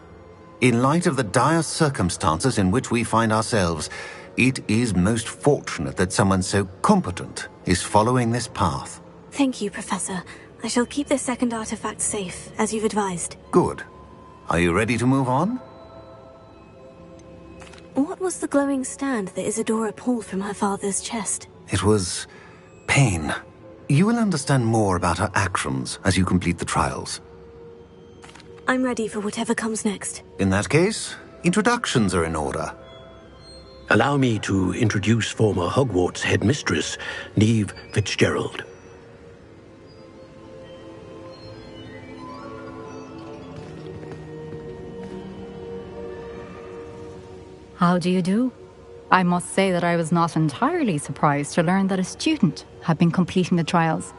In light of the dire circumstances in which we find ourselves, it is most fortunate that someone so competent is following this path. Thank you, Professor. I shall keep this second artifact safe, as you've advised. Good. Are you ready to move on? What was the glowing stand that Isadora pulled from her father's chest? It was pain. You will understand more about her actions as you complete the trials. I'm ready for whatever comes next. In that case, introductions are in order. Allow me to introduce former Hogwarts headmistress, Neve Fitzgerald. How do you do? I must say that I was not entirely surprised to learn that a student had been completing the trials.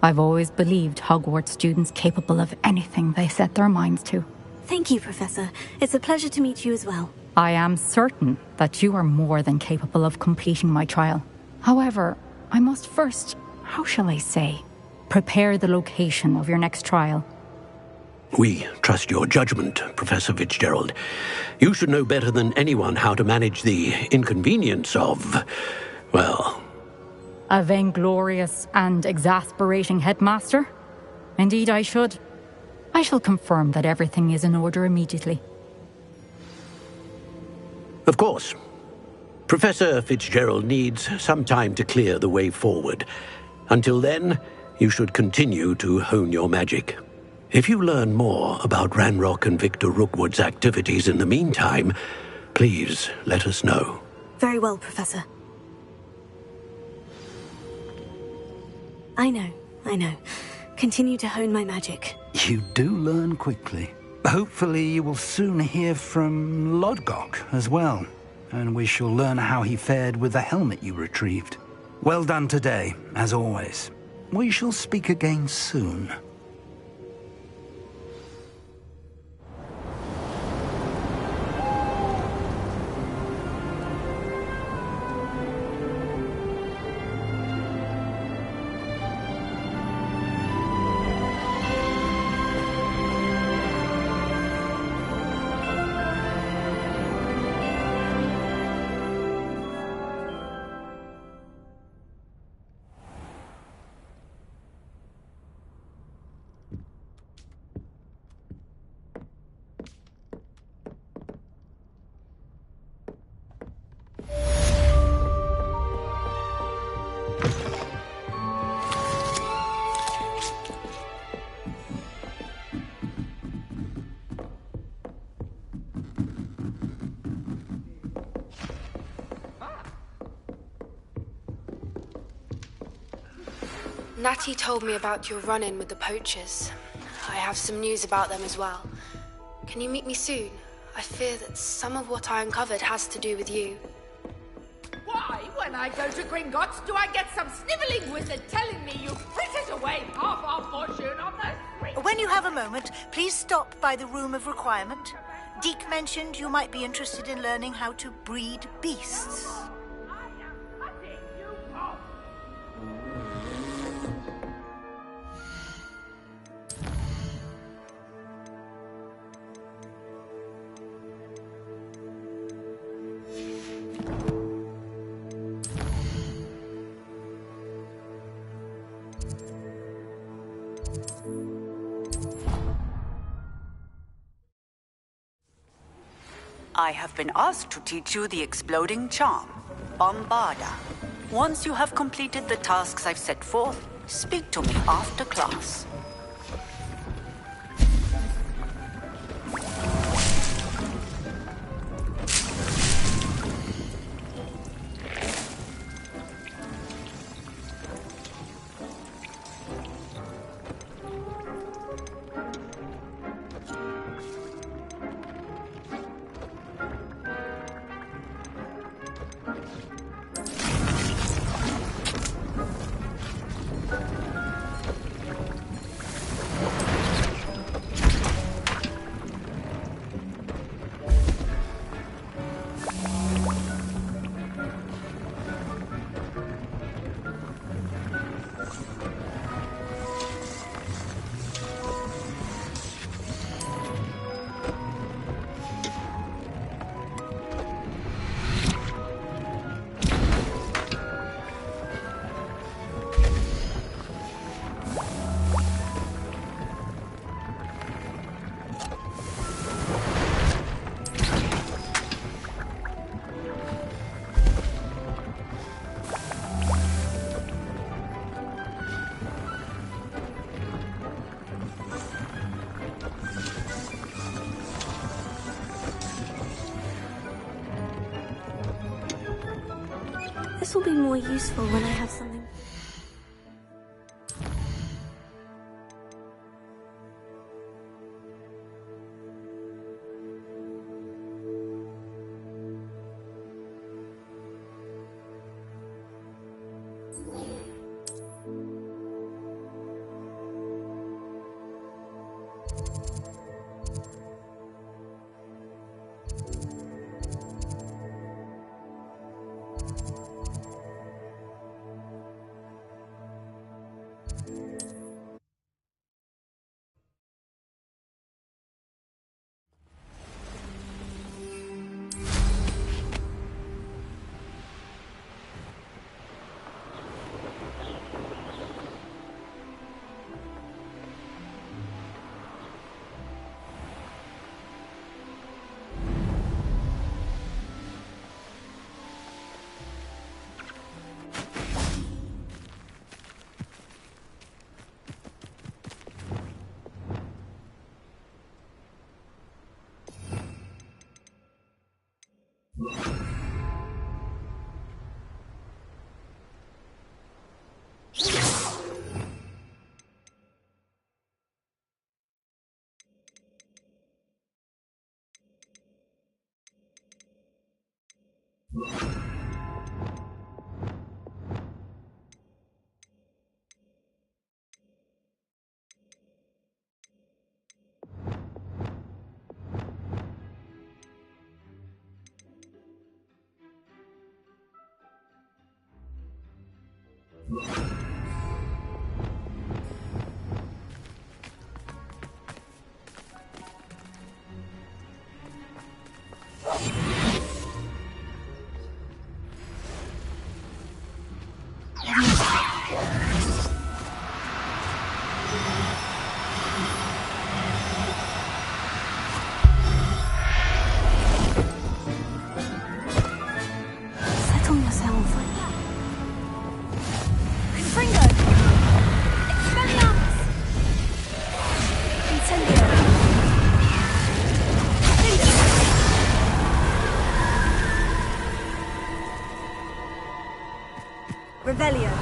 I've always believed Hogwarts students capable of anything they set their minds to. Thank you, Professor. It's a pleasure to meet you as well. I am certain that you are more than capable of completing my trial. However, I must first, how shall I say, Prepare the location of your next trial. We trust your judgment, Professor Fitzgerald. You should know better than anyone how to manage the inconvenience of, well... A vainglorious and exasperating headmaster? Indeed I should. I shall confirm that everything is in order immediately. Of course. Professor Fitzgerald needs some time to clear the way forward. Until then, you should continue to hone your magic. If you learn more about Ranrock and Victor Rookwood's activities in the meantime, please let us know. Very well, Professor. I know. Continue to hone my magic. You do learn quickly. Hopefully you will soon hear from Lodgok as well, and we shall learn how he fared with the helmet you retrieved. Well done today, as always. We shall speak again soon. Natty told me about your run-in with the poachers. I have some news about them as well. Can you meet me soon? I fear that some of what I uncovered has to do with you. Why, when I go to Gringotts, do I get some snivelling wizard telling me you frittered away half our fortune on the street? When you have a moment, please stop by the Room of Requirement. Deke mentioned you might be interested in learning how to breed beasts. I have been asked to teach you the exploding charm, Bombarda. Once you have completed the tasks I've set forth, speak to me after class. This will be more useful when I have something. Settle yourself. Confringo! Expelliarmus! Incendio! Revelio!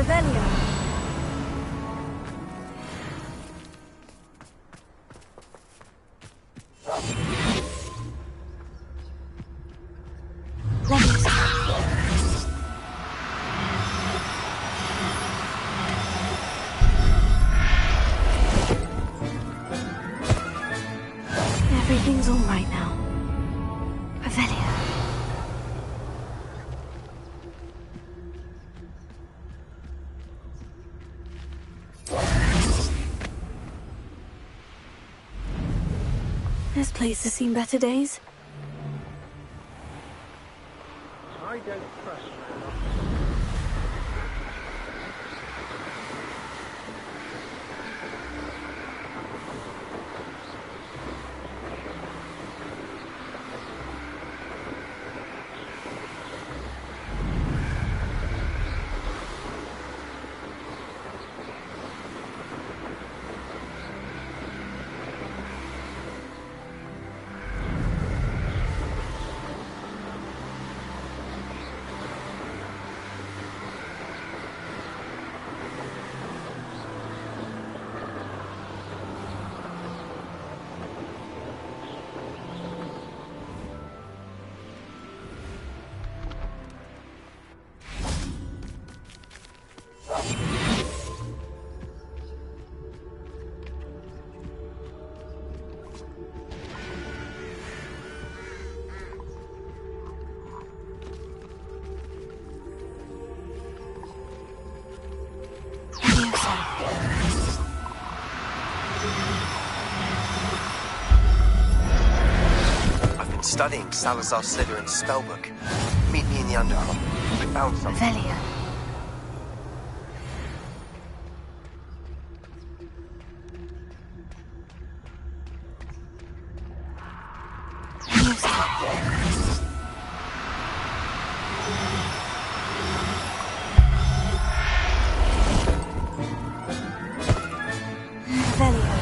Revelio! Everything's all right now. Revelio. This place has seen better days. I don't trust you. Studying Salazar Slytherin's spellbook. Meet me in the underground. I found something. Revelio.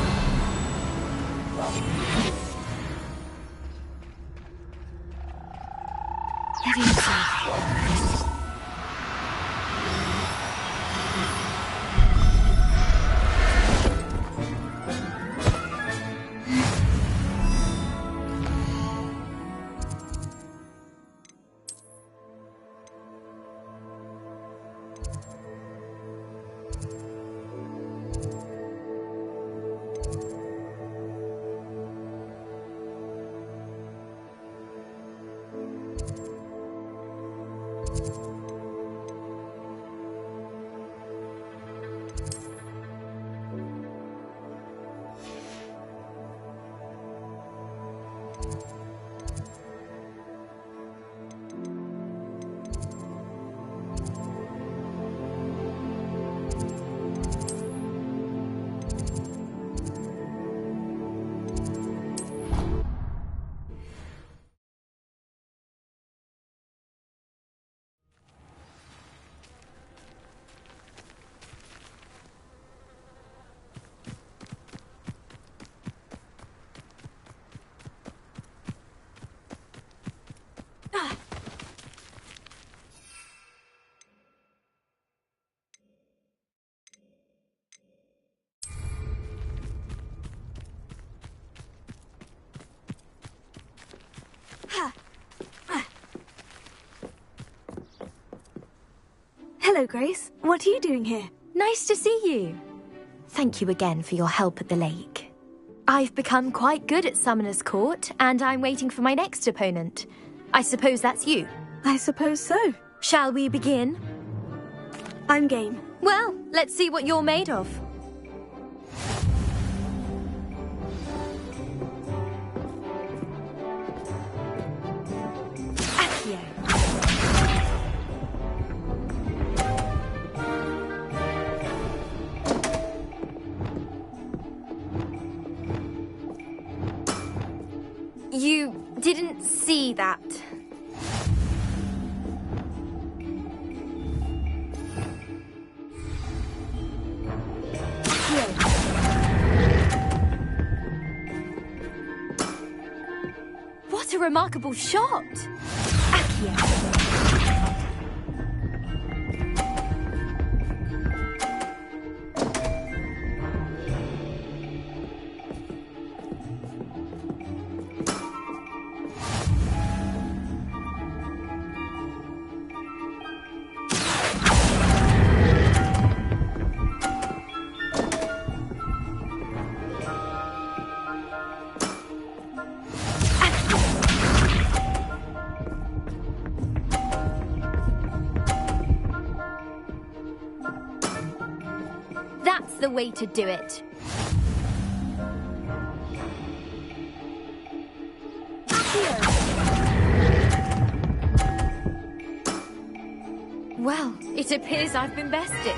Hello, Grace. What are you doing here? Nice to see you. Thank you again for your help at the lake. I've become quite good at Summoner's Court, and I'm waiting for my next opponent. I suppose that's you. I suppose so. Shall we begin? I'm game. Well, let's see what you're made of. Accio. You didn't see that. What a remarkable shot! Accio. That's the way to do it. Well, it appears I've been bested.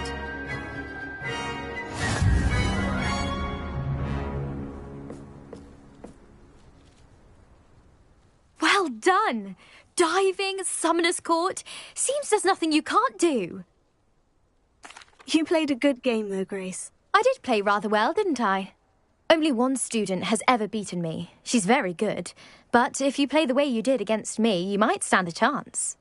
Well done! Diving, Summoner's Court. Seems there's nothing you can't do. You played a good game, though, Grace. I did play rather well, didn't I? Only one student has ever beaten me. She's very good. But if you play the way you did against me, you might stand a chance.